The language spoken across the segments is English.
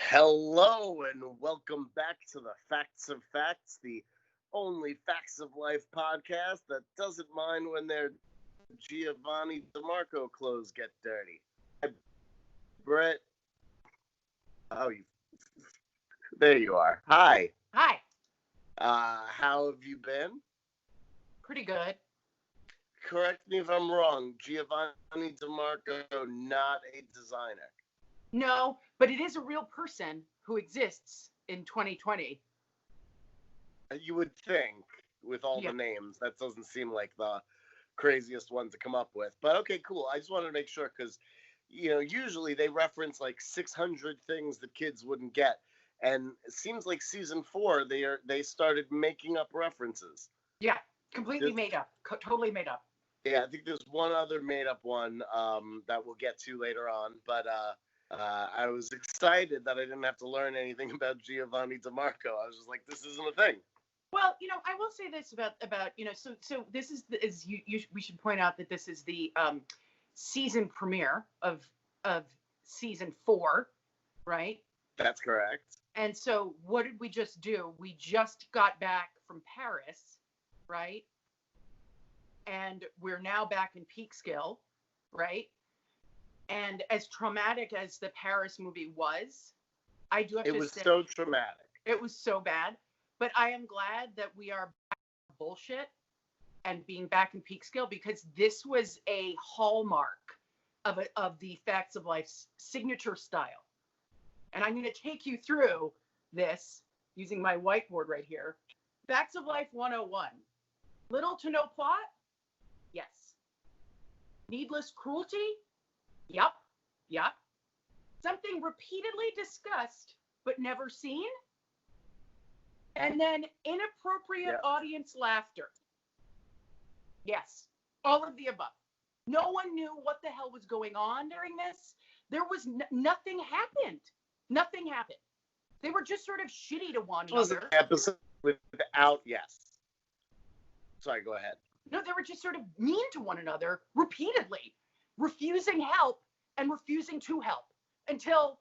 Hello and welcome back to the Facts of Facts, the only Facts of Life podcast that doesn't mind when their Giovanni DeMarco clothes get dirty. Brett, there you are. Hi. Hi. How have you been? Pretty good. Correct me if I'm wrong. Giovanni DeMarco, not a designer. No, but it is a real person who exists in 2020. You would think, with all the names, that doesn't seem like the craziest one to come up with. But okay, cool. I just wanted to make sure because, usually they reference like 600 things that kids wouldn't get. And it seems like season 4, they started making up references. Yeah, completely made up. Totally made up. Yeah, I think there's one other made up one that we'll get to later on. But I was excited that I didn't have to learn anything about Giovanni DeMarco. I was just like, this isn't a thing. Well, I will say this about so this is we should point out that this is the season premiere of season 4, right? That's correct. And so what did we just do? We just got back from Paris, right? And we're now back in Peekskill, right? And as traumatic as the Paris movie was, I do have to say... It was so traumatic. It was so bad. But I am glad that we are back to bullshit and being back in Peekskill because this was a hallmark of the Facts of Life's signature style. And I'm going to take you through this using my whiteboard right here. Facts of Life 101. Little to no plot? Yes. Needless cruelty? Yup. Something repeatedly discussed but never seen? And then inappropriate audience laughter. Yes, all of the above. No one knew what the hell was going on during this. There was nothing happened. Nothing happened. They were just sort of shitty to one another. It was an episode without, Sorry, go ahead. No, they were just sort of mean to one another repeatedly, refusing help and refusing to help until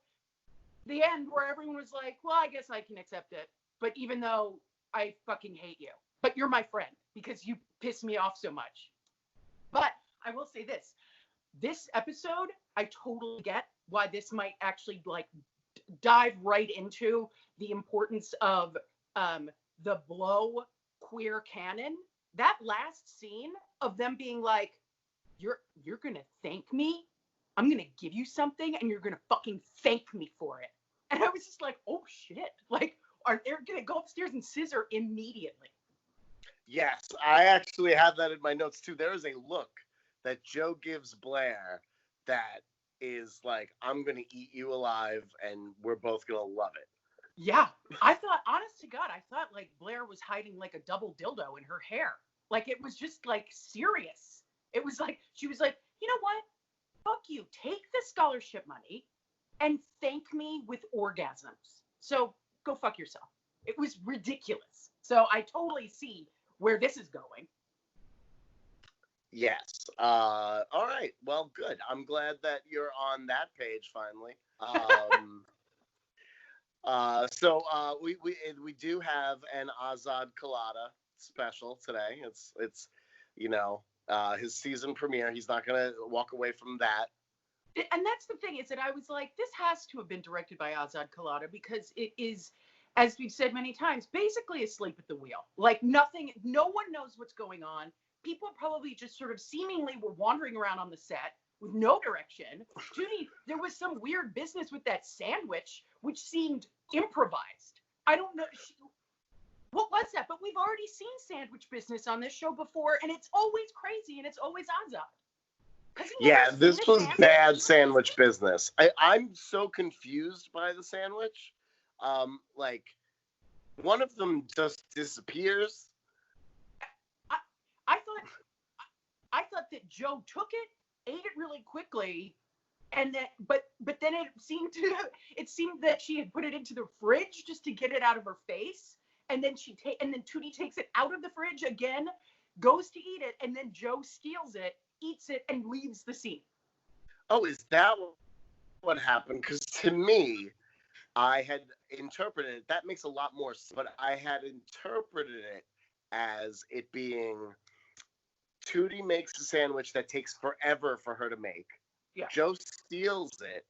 the end where everyone was like, well, I guess I can accept it. But even though I fucking hate you, but you're my friend because you piss me off so much. But I will say this episode, I totally get why this might actually dive right into the importance of the blow queer canon. That last scene of them being like, you're going to thank me. I'm going to give you something and you're going to fucking thank me for it. And I was just like, oh shit. They're going to go upstairs and scissor immediately. Yes, I actually have that in my notes too. There is a look that Joe gives Blair that is like, I'm going to eat you alive and we're both going to love it. Yeah, I thought, honest to God, Blair was hiding like a double dildo in her hair. It was just serious. It was she was like, you know what? Fuck you. Take the scholarship money and thank me with orgasms. So go fuck yourself. It was ridiculous. So I totally see where this is going. Yes. All right. Well, good. I'm glad that you're on that page finally. So we do have an Azad Kalata special today. It's his season premiere. He's not gonna walk away from that. And that's the thing is that I was like, this has to have been directed by Azad Kalata because it is, as we've said many times, basically asleep at the wheel. No one knows what's going on. People probably just sort of seemingly were wandering around on the set with no direction. Judy, there was some weird business with that sandwich, which seemed improvised. I don't know. What was that? But we've already seen sandwich business on this show before, and it's always crazy, and it's always Azad. Yeah, this was bad sandwich business. I'm so confused by the sandwich. One of them just disappears. I thought that Joe took it, ate it really quickly, and that but then it seemed that she had put it into the fridge just to get it out of her face, and then Tootie takes it out of the fridge again, goes to eat it, and then Joe steals it, eats it, and leaves the scene. Oh, is that what happened? Because to me, I had interpreted it. That makes a lot more sense. But I had interpreted it as it being Tootie makes a sandwich that takes forever for her to make. Yeah. Joe steals it,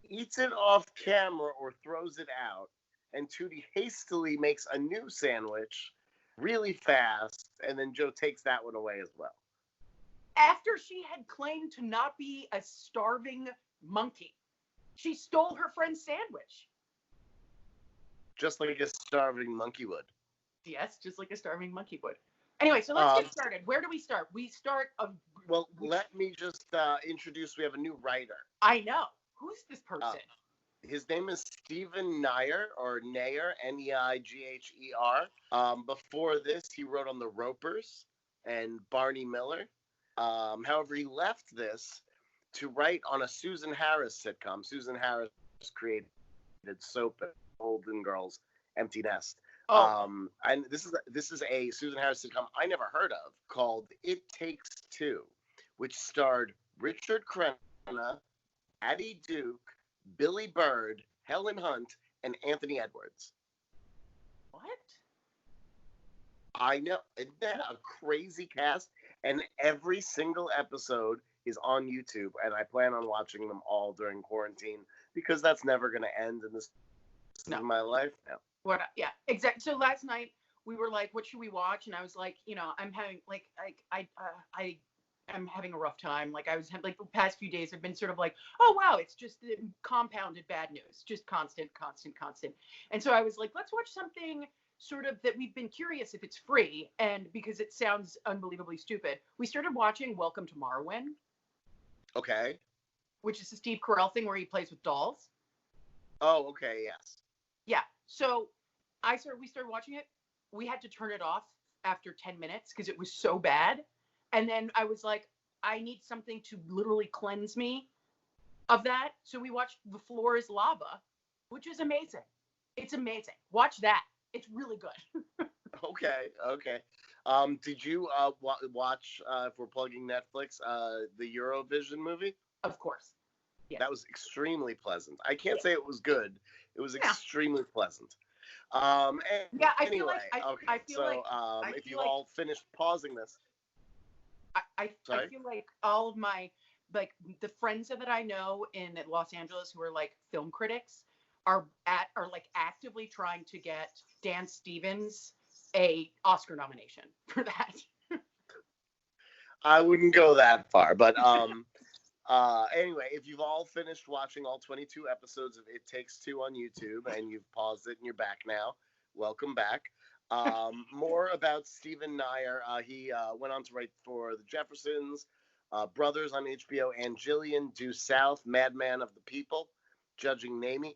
eats it off camera or throws it out, and Tootie hastily makes a new sandwich really fast, and then Joe takes that one away as well. After she had claimed to not be a starving monkey, she stole her friend's sandwich. Just like a starving monkey would. Yes, just like a starving monkey would. Anyway, so let's get started. Where do we start? We start. Let me just introduce. We have a new writer. I know. Who's this person? His name is Stephen Nair, or Nair, Neighher. Before this, he wrote on The Ropers and Barney Miller. However, he left this to write on a Susan Harris sitcom. Susan Harris created Soap and Beholden Girls, Empty Nest. And this is a Susan Harris sitcom I never heard of called It Takes Two, which starred Richard Crenna, Addie Duke, Billy Bird, Helen Hunt, and Anthony Edwards. What? I know. Isn't that a crazy cast? And every single episode is on YouTube, and I plan on watching them all during quarantine because that's never going to end in this in my life now. Yeah, exactly. So last night we were like, "What should we watch?" And I was like, I'm having I'm having a rough time. Like I was like the past few days have been sort of like, oh wow, it's just compounded bad news, just constant. And so I was like, let's watch something sort of that we've been curious if it's free, and because it sounds unbelievably stupid, we started watching Welcome to Marwen. Okay. Which is a Steve Carell thing where he plays with dolls. Oh, okay, yes. Yeah. So we started watching it. We had to turn it off after 10 minutes because it was so bad. And then I was like, I need something to literally cleanse me of that. So we watched The Floor is Lava, which is amazing. It's amazing. Watch that. It's really good. Okay. Did you watch, if we're plugging Netflix, the Eurovision movie? Of course. Yeah. That was extremely pleasant. I can't say it was good. It was extremely pleasant. Anyway, if you all finished pausing this. I feel like all of my, like the friends that I know in Los Angeles who are like film critics are like actively trying to get Dan Stevens a Oscar nomination for that. I wouldn't go that far, but anyway, if you've all finished watching all 22 episodes of It Takes Two on YouTube and you've paused it and you're back now, welcome back. More about Stephen Nair. He went on to write for The Jeffersons, Brothers on HBO, and Jillian Due South, Madman of the People, Judging Amy.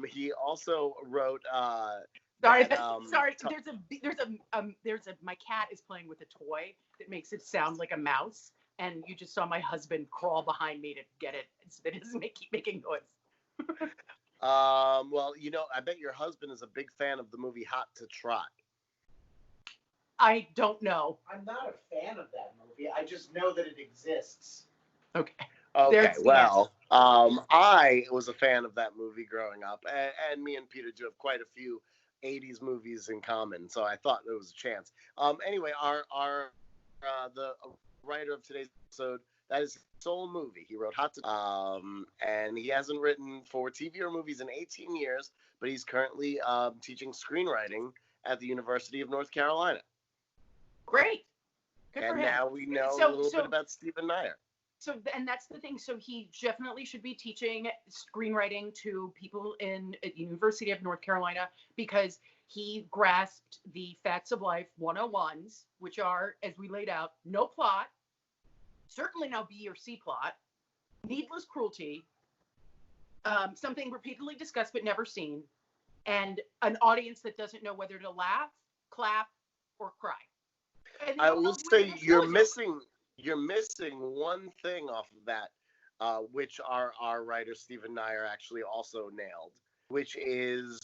He also wrote. Sorry. There's a. My cat is playing with a toy that makes it sound like a mouse, and you just saw my husband crawl behind me to get it so that it doesn't keep making noise. Well, I bet your husband is a big fan of the movie Hot to Trot. I don't know. I'm not a fan of that movie. I just know that it exists. Okay. Well, I was a fan of that movie growing up, and me and Peter do have quite a few 80s movies in common, so I thought there was a chance. Anyway, the writer of today's episode, that is his sole movie. He wrote Hot to and he hasn't written for TV or movies in 18 years, but he's currently teaching screenwriting at the University of North Carolina. Great. Good for him. And now we know a little bit about Stephen Nair. So, and that's the thing. So he definitely should be teaching screenwriting to people at University of North Carolina because he grasped the facts of life 101s, which are, as we laid out, no plot, certainly no B or C plot, needless cruelty, something repeatedly discussed but never seen, and an audience that doesn't know whether to laugh, clap, or cry. I will say you're missing one thing off of that, which our writer Stephen Nair actually also nailed, which is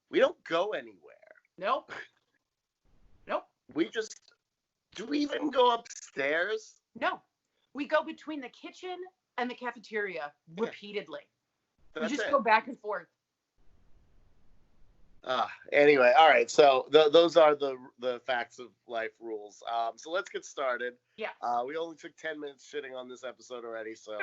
we don't go anywhere. Nope. Do we even go upstairs? No. We go between the kitchen and the cafeteria repeatedly. We just go back and forth. Anyway, all right. So those are the facts of life rules. So let's get started. Yeah. We only took 10 minutes shitting on this episode already, so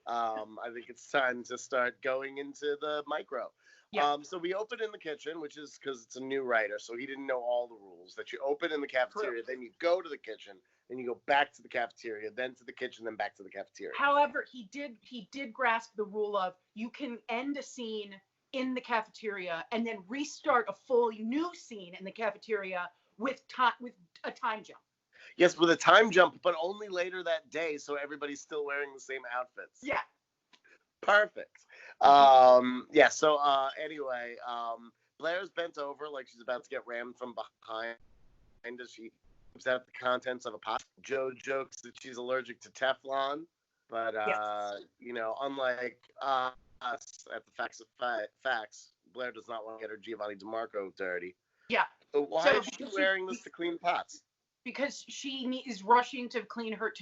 I think it's time to start going into the micro. Yeah. So we open in the kitchen, which is because it's a new writer, so he didn't know all the rules. That you open in the cafeteria, then you go to the kitchen, then you go back to the cafeteria, then to the kitchen, then back to the cafeteria. However, he did grasp the rule of you can end a scene in the cafeteria and then restart a fully new scene in the cafeteria with a time jump. Yes, with a time jump, but only later that day, so everybody's still wearing the same outfits. Yeah. Perfect. Anyway, Blair's bent over like she's about to get rammed from behind as she moves out the contents of a pot. Joe jokes that she's allergic to Teflon, but unlike us at the Facts, Blair does not want to get her Giovanni DeMarco dirty. Yeah. But why is she wearing this to clean pots? Because she is rushing to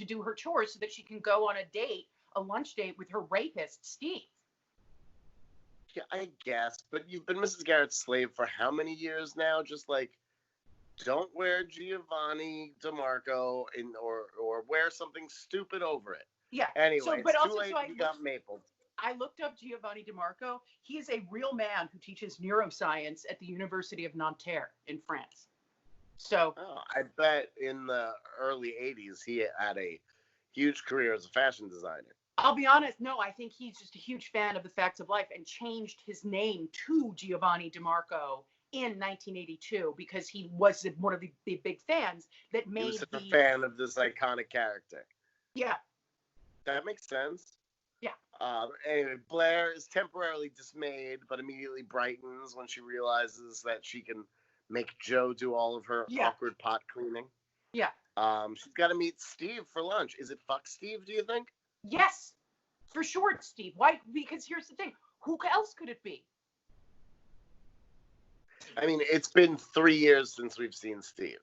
do her chores so that she can go on a lunch date with her rapist, Steve. Yeah, I guess. But you've been Mrs. Garrett's slave for how many years now? Just like, don't wear Giovanni DeMarco or wear something stupid over it. Yeah. Anyway, it's too late. You got mapled. I looked up Giovanni DeMarco. He is a real man who teaches neuroscience at the University of Nanterre in France. So I bet in the early 80s he had a huge career as a fashion designer. I'll be honest, no, I think he's just a huge fan of the facts of life and changed his name to Giovanni DeMarco in 1982 because he was one of the big fans that made. He was a fan of this iconic character. Yeah. That makes sense. Yeah. Anyway, Blair is temporarily dismayed, but immediately brightens when she realizes that she can make Joe do all of her awkward pot cleaning. Yeah. She's got to meet Steve for lunch. Is it fuck Steve, do you think? Yes, for sure, it's Steve. Why? Because here's the thing. Who else could it be? I mean, it's been 3 years since we've seen Steve.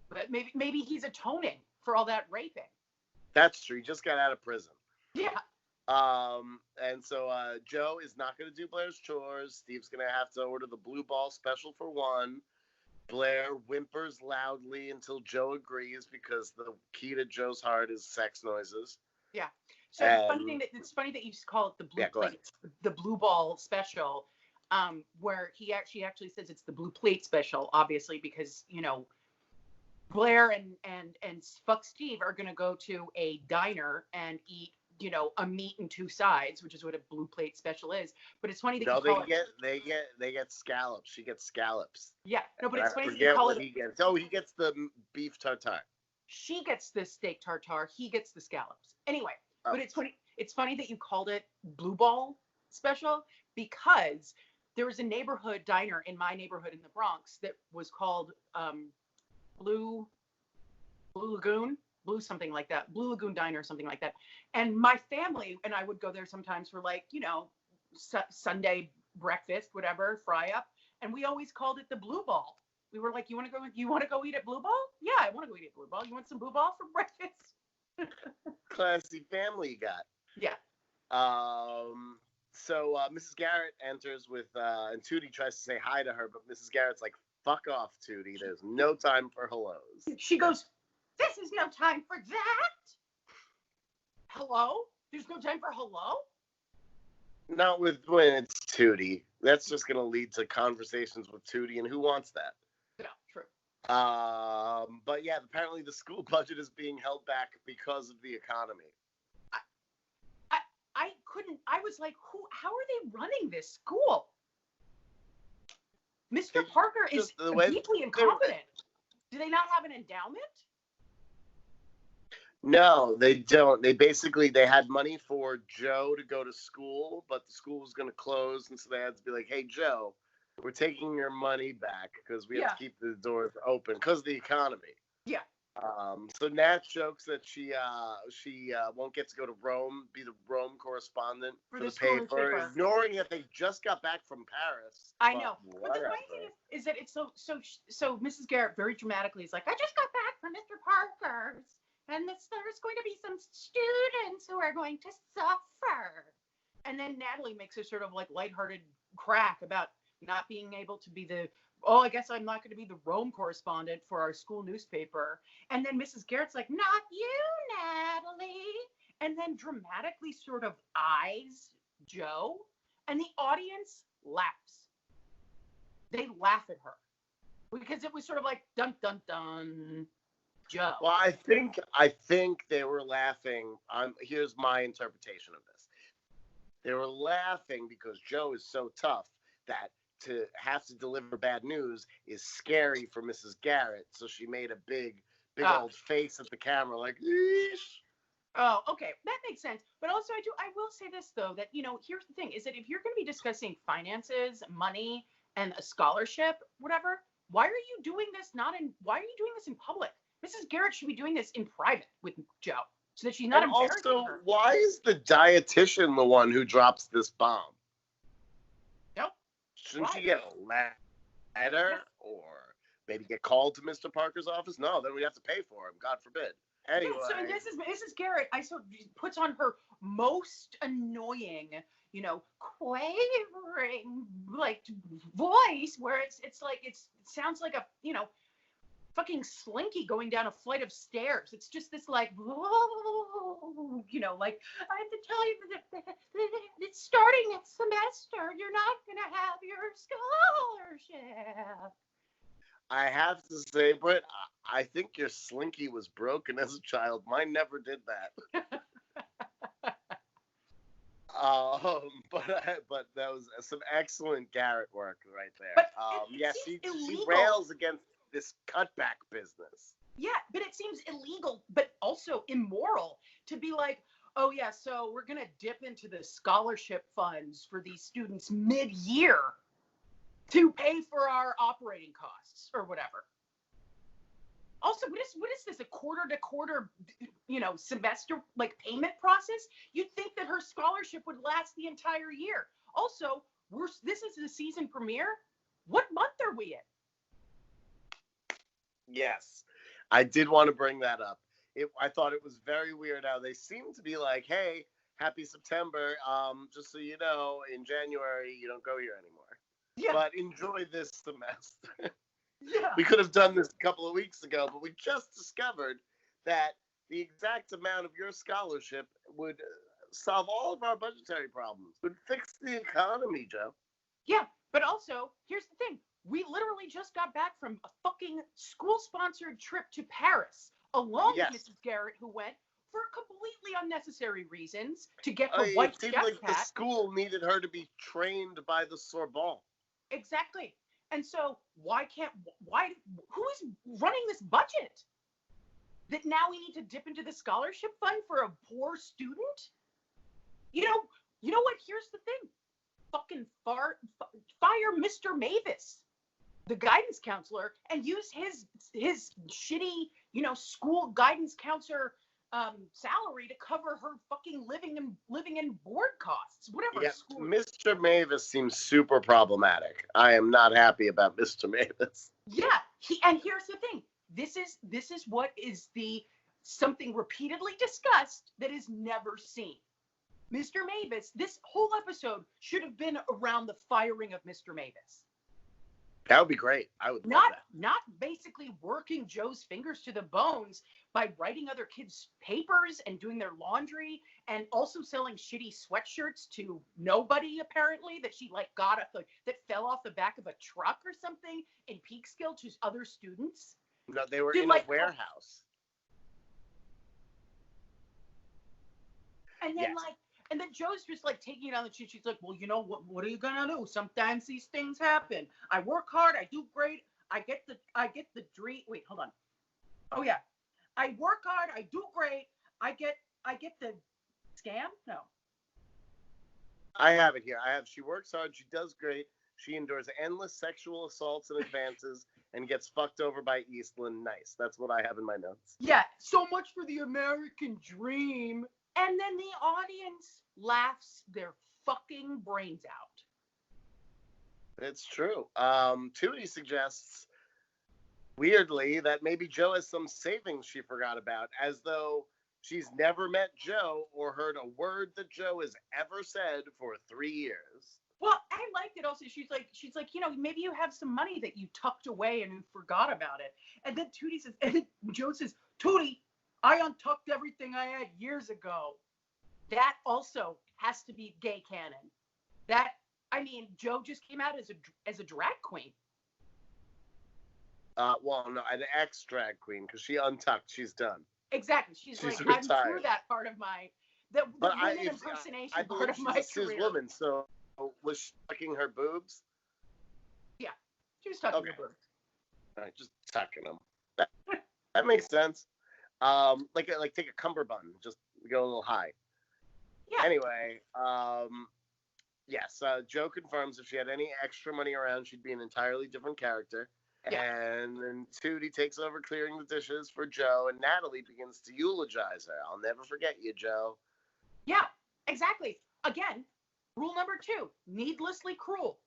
But maybe he's atoning for all that raping. That's true. He just got out of prison. Yeah. And so Joe is not going to do Blair's chores. Steve's going to have to order the blue ball special for one. Blair whimpers loudly until Joe agrees because the key to Joe's heart is sex noises. Yeah. So it's funny that you call it the blue plate, the blue ball special, where he actually says it's the blue plate special, obviously, because, Blair and fuck Steve are going to go to a diner and eat, a meat and two sides, which is what a blue plate special is. But it's funny that they get scallops. She gets scallops. Yeah, no, but it's funny that you call it. He gets. Oh, he gets the beef tartare. She gets the steak tartare. He gets the scallops. Anyway, but it's funny. It's funny that you called it blue ball special because there was a neighborhood diner in my neighborhood in the Bronx that was called Blue Lagoon. Blue something like that, Blue Lagoon Diner or something like that. And my family and I would go there sometimes for Sunday breakfast, whatever, fry up. And we always called it the Blue Ball. We were like, you want to go eat at Blue Ball? Yeah, I want to go eat at Blue Ball. You want some Blue Ball for breakfast? Classy family you got. Yeah. So Mrs. Garrett enters with, and Tootie tries to say hi to her, but Mrs. Garrett's like, fuck off, Tootie. There's no time for hellos. She goes, this is no time for that. Hello? There's no time for hello? Not when it's Tootie. That's just going to lead to conversations with Tootie, and who wants that? No, true. But yeah, apparently the school budget is being held back because of the economy. I was like, how are they running this school? Mr. Parker is deeply incompetent. Do they not have an endowment? No, they don't. They had money for Joe to go to school, but the school was going to close, and so they had to be like, hey, Joe, we're taking your money back because we have to keep the doors open because of the economy. Yeah. So Nat jokes that she won't get to go to Rome, be the Rome correspondent for the paper, ignoring that they just got back from Paris. I know. But the funny thing is that it's so Mrs. Garrett very dramatically is like, I just got back from Mr. Parker's. And there's going to be some students who are going to suffer. And then Natalie makes a sort of like lighthearted crack about not being able to be I guess I'm not going to be the Rome correspondent for our school newspaper. And then Mrs. Garrett's like, not you, Natalie. And then dramatically sort of eyes Joe, and the audience laughs. They laugh at her because it was sort of like, dun, dun, dun, Joe. Well, I think they were laughing. Here's my interpretation of this. They were laughing because Joe is so tough that to have to deliver bad news is scary for Mrs. Garrett. So she made a big old face at the camera like, eesh. Oh, okay. That makes sense. But also I will say this though, that, here's the thing is that if you're going to be discussing finances, money, and a scholarship, whatever, why are you doing this in public? Mrs. Garrett should be doing this in private with Joe so that she's not embarrassing also, her. why is the dietitian the one who drops this bomb? Nope. Shouldn't she get a letter or maybe get called to Mr. Parker's office? No, then we'd have to pay for him. God forbid. Anyway. Yeah, so this is Mrs. Garrett. Puts on her most annoying, quavering like voice where it's like it sounds like a fucking Slinky going down a flight of stairs. It's just this like, like I have to tell you that it's starting next semester. You're not gonna have your scholarship. I have to say, Britt, I think your Slinky was broken as a child. Mine never did that. But that was some excellent Garrett work right there. But she rails against this cutback business. Yeah, but it seems illegal, but also immoral to be like, oh yeah, so we're gonna dip into the scholarship funds for these students mid-year to pay for our operating costs or whatever. Also, what is this, a quarter-to-quarter, semester, like, payment process? You'd think that her scholarship would last the entire year. Also, this is the season premiere. What month are we in? Yes, I did want to bring that up. I thought it was very weird how they seem to be like, hey, happy September. Just so you know, in January, you don't go here anymore. Yeah. But enjoy this semester. Yeah. We could have done this a couple of weeks ago, but we just discovered that the exact amount of your scholarship would solve all of our budgetary problems, would fix the economy, Joe. Yeah, but also, here's the thing. We literally just got back from a fucking school-sponsored trip to Paris, along with Mrs. Garrett, who went for completely unnecessary reasons to get her white chef hat. It seemed like the school needed her to be trained by the Sorbonne. Exactly. And so who is running this budget? That now we need to dip into the scholarship fund for a poor student? You know what? Here's the thing. Fucking fire Mr. Mavis, the guidance counselor, and use his shitty, school guidance counselor salary to cover her fucking living and board costs, whatever. Yeah, Mr. Mavis seems super problematic. I am not happy about Mr. Mavis. Yeah, and here's the thing. This is what is something repeatedly discussed that is never seen. Mr. Mavis, this whole episode should have been around the firing of Mr. Mavis. That would be great. I would love that. Not basically working Joe's fingers to the bones by writing other kids' papers and doing their laundry and also selling shitty sweatshirts to nobody, apparently, that she got that fell off the back of a truck or something in Peekskill to other students. No, they were in a warehouse. And then and then Joe's just taking it on the chin. She's like, well, what are you gonna do? Sometimes these things happen. I work hard. I do great. I get the dream. Wait, hold on. Oh yeah, I work hard. I do great. I get the scam. No. I have it here. She works hard. She does great. She endures endless sexual assaults and advances and gets fucked over by Eastland. Nice. That's what I have in my notes. Yeah. So much for the American dream. And then the audience laughs their fucking brains out. It's true. Tootie suggests, weirdly, that maybe Joe has some savings she forgot about, as though She's never met Joe or heard a word that Joe has ever said for 3 years. Well, I liked it also. She's like, maybe you have some money that you tucked away and you forgot about it. And then Tootie says, and Joe says, Tootie, I untucked everything I had years ago. That also has to be gay canon. Joe just came out as a drag queen. Well, no, an ex-drag queen, because she untucked. She's done. Exactly. She's like, retired. I'm through that part of the women impersonation I part of my she's career. She's a woman, so was she tucking her boobs? Yeah, she was tucking her boobs. All right, just tucking them. That makes sense. Like take a cummerbund, just go a little high. Yeah. Anyway, yes, Joe confirms if she had any extra money around, she'd be an entirely different character. Yeah. And then Tootie takes over clearing the dishes for Joe, and Natalie begins to eulogize her. I'll never forget you, Joe. Yeah, exactly. Again, rule number 2, needlessly cruel.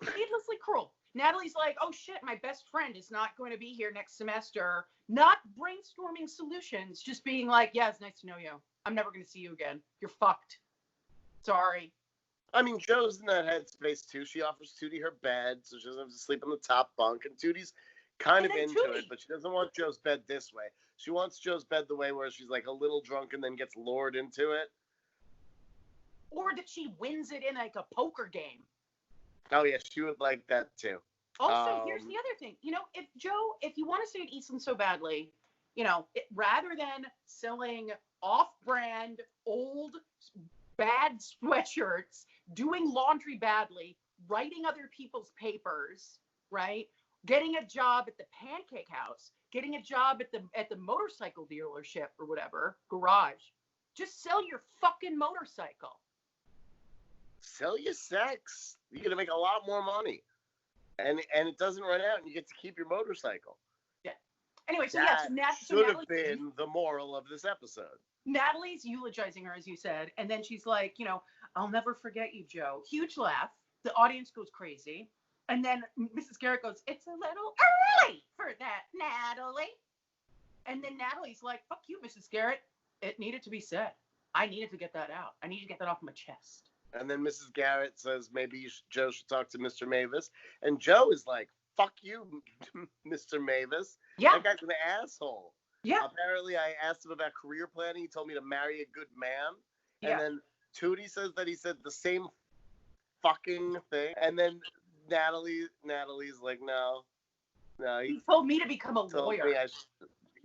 Needlessly cruel. Natalie's like, oh shit, my best friend is not going to be here next semester. Not brainstorming solutions, just being like, yeah, it's nice to know you. I'm never going to see you again. You're fucked. Sorry. I mean, Joe's in that headspace too. She offers Tootie her bed, so she doesn't have to sleep on the top bunk. And Tootie's kind of into it, but she doesn't want Joe's bed this way. She wants Joe's bed the way where she's like a little drunk and then gets lured into it. Or that she wins it in like a poker game. Oh, yeah, she would like that too. Also, here's the other thing. If you want to stay at Eastland so badly, rather than selling off-brand, old, bad sweatshirts, doing laundry badly, writing other people's papers, right? Getting a job at the Pancake House, getting a job at the motorcycle dealership or whatever, garage. Just sell your fucking motorcycle. Sell your sex. You're going to make a lot more money. And it doesn't run out, and you get to keep your motorcycle. Yeah. Anyway, so that should have been the moral of this episode. Natalie's eulogizing her, as you said, and then she's like, I'll never forget you, Joe. Huge laugh. The audience goes crazy. And then Mrs. Garrett goes, it's a little early for that, Natalie. And then Natalie's like, fuck you, Mrs. Garrett. It needed to be said. I needed to get that out. I need to get that off my chest. And then Mrs. Garrett says maybe Joe should talk to Mr. Mavis. And Joe is like, fuck you, Mr. Mavis. Yeah. That guy's an asshole. Yeah. Apparently, I asked him about career planning. He told me to marry a good man. Yeah. And then Tootie says that he said the same fucking thing. And then Natalie's like, no. He told me to become a lawyer.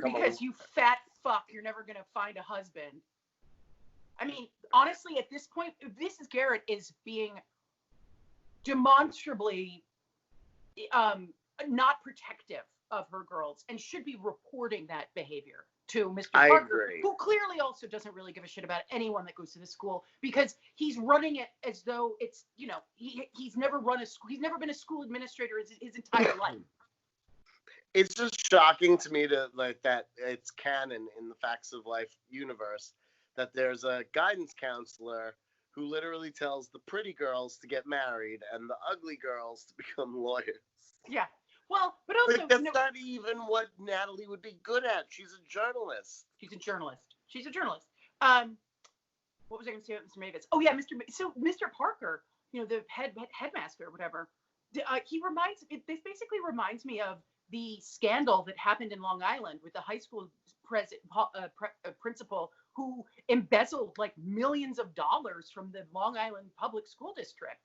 Because you fat fuck, you're never going to find a husband. I mean, honestly, at this point, Mrs. Garrett is being demonstrably not protective of her girls and should be reporting that behavior to Mr. Parker, who clearly also doesn't really give a shit about anyone that goes to the school because he's running it as though it's, he's never run a school. He's never been a school administrator his entire life. It's just shocking to me that it's canon in the Facts of Life universe that there's a guidance counselor who literally tells the pretty girls to get married and the ugly girls to become lawyers. Yeah. Well, but also... that's not even what Natalie would be good at. She's a journalist. She's a journalist. What was I going to say about Mr. Mavis? Oh, yeah, Mr. Parker, the headmaster or whatever, this basically reminds me of the scandal that happened in Long Island with the high school principal who embezzled like millions of dollars from the Long Island Public School District.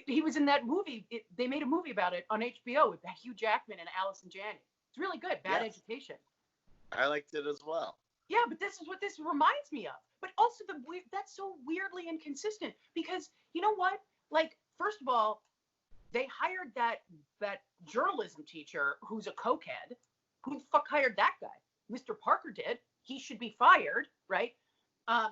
He was in that movie. They made a movie about it on HBO with Hugh Jackman and Allison Janney. It's really good. Bad Education. I liked it as well. Yeah, but this is what this reminds me of. But also that's so weirdly inconsistent because you know what? Like, first of all, they hired that journalism teacher who's a cokehead. Who the fuck hired that guy? Mr. Parker did. He should be fired, right? The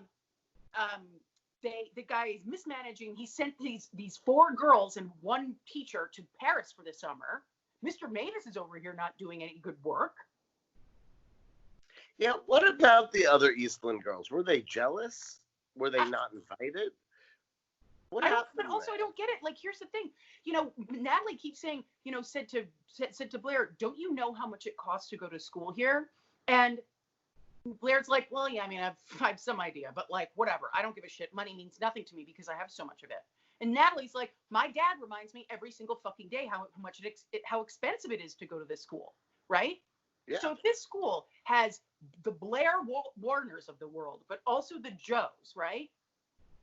guy is mismanaging. He sent these 4 girls and 1 teacher to Paris for the summer. Mr. Mavis is over here not doing any good work. Yeah, what about the other Eastland girls? Were they jealous? Were they not invited? What happened? But also, I don't get it. Like, here's the thing. Natalie keeps saying, said to Blair, don't you know how much it costs to go to school here? And Blair's like, well, yeah, I mean, I have some idea, but like, whatever. I don't give a shit. Money means nothing to me because I have so much of it. And Natalie's like, my dad reminds me every single fucking day how how expensive it is to go to this school, right? Yeah. So if this school has the Blair Warners of the world, but also the Joes, right?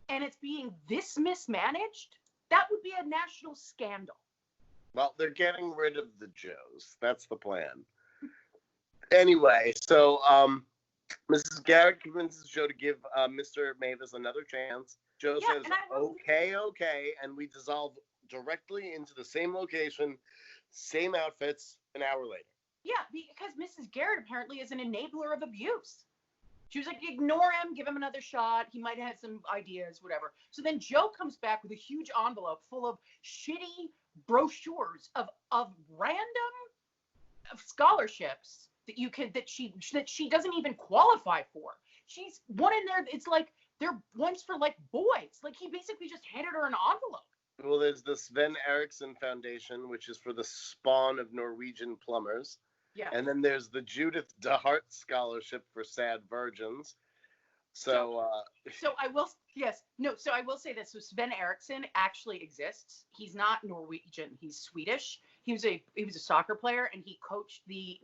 And it's being this mismanaged, that would be a national scandal. Well, they're getting rid of the Joes. That's the plan. Anyway, so Mrs. Garrett convinces Joe to give Mr. Mavis another chance. Joe says, okay, and we dissolve directly into the same location, same outfits, an hour later. Yeah, because Mrs. Garrett apparently is an enabler of abuse. She was like, ignore him, give him another shot. He might have some ideas, whatever. So then Joe comes back with a huge envelope full of shitty brochures of random scholarships that she doesn't even qualify for. She's one in there. It's like they're ones for like boys. Like he basically just handed her an envelope. Well, there's the Sven Eriksson Foundation, which is for the spawn of Norwegian plumbers. Yeah. And then there's the Judith DeHart Scholarship for Sad Virgins. So I will say this. So Sven Eriksson actually exists. He's not Norwegian. He's Swedish. He was a soccer player, and he coached the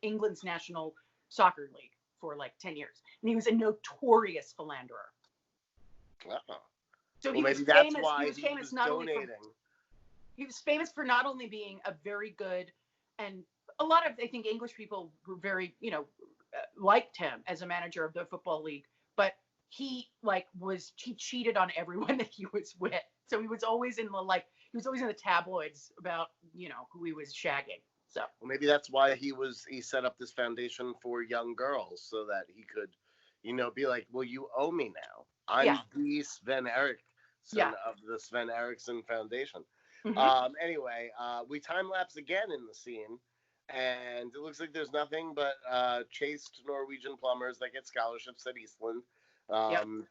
England's national soccer league for like 10 years. And he was a notorious philanderer. Uh-huh. So he was famous for not only being a very good, and a lot of, I think, English people were very, liked him as a manager of the football league, but he cheated on everyone that he was with. So he was always in the tabloids about, who he was shagging. So well, maybe that's why he set up this foundation for young girls so that he could, be like, well, you owe me now. I'm the Sven Eriksson of the Sven Eriksson Foundation. Mm-hmm. Anyway, we time lapse again in the scene, and it looks like there's nothing but chaste Norwegian plumbers that get scholarships at Eastland.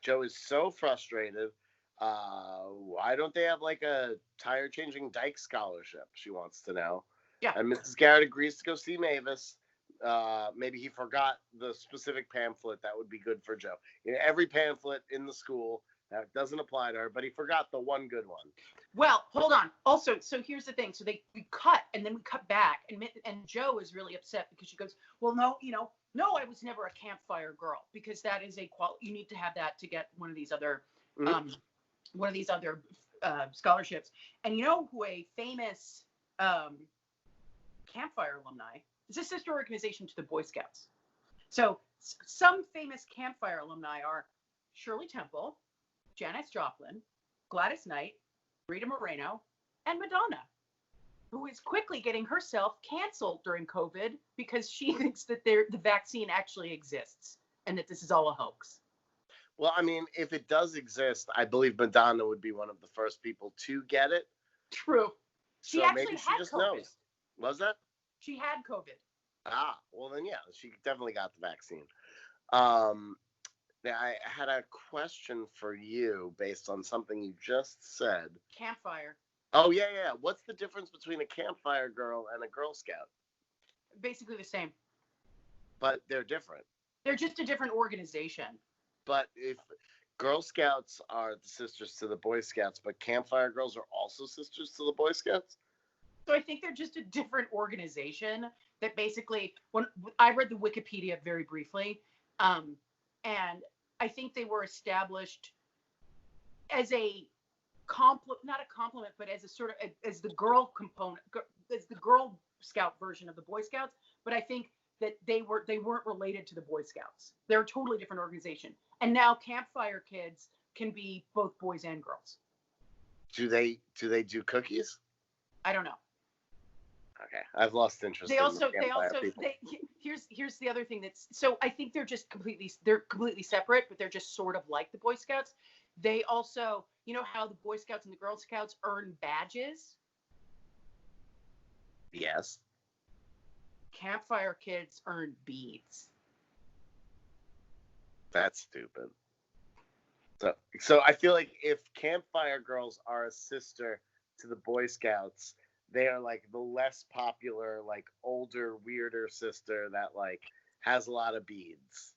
Joe is so frustrated. Why don't they have like a tire changing dyke scholarship? She wants to know. Yeah. And Mrs. Garrett agrees to go see Mavis. Maybe he forgot the specific pamphlet that would be good for Joe. Every pamphlet in the school that doesn't apply to her, but he forgot the one good one. Well, hold on. Also, so here's the thing. So we cut, and then we cut back, and Joe is really upset because she goes, well, no, I was never a campfire girl, because that is you need to have that to get one of these other, scholarships. And you know who a famous campfire alumni is? A sister organization to the Boy Scouts. So some famous campfire alumni are Shirley Temple, Janis Joplin, Gladys Knight, Rita Moreno, and Madonna, who is quickly getting herself canceled during COVID because she thinks that the vaccine actually exists and that this is all a hoax. Well, I mean, if it does exist, I believe Madonna would be one of the first people to get it. True. She so maybe she just COVID. Knows. Was that? She had COVID. Ah, well then, yeah, she definitely got the vaccine. Now, I had a question for you based on something you just said. Campfire. Oh, yeah. What's the difference between a campfire girl and a Girl Scout? Basically the same. But they're different. They're just a different organization. But if Girl Scouts are the sisters to the Boy Scouts, but campfire girls are also sisters to the Boy Scouts? So I think they're just a different organization that basically, when I read the Wikipedia very briefly, and I think they were established as not a compliment, but as a sort of, as the girl component, as the Girl Scout version of the Boy Scouts. But I think that they weren't related to the Boy Scouts. They're a totally different organization. And now campfire kids can be both boys and girls. Do they do cookies? I don't know. Okay, I've lost interest. Here's the other thing so I think they're completely separate, but they're just sort of like the Boy Scouts. They also, how the Boy Scouts and the Girl Scouts earn badges? Yes. Campfire kids earn beads. That's stupid. So I feel like if campfire girls are a sister to the Boy Scouts, they are like the less popular, like older, weirder sister that like has a lot of beads,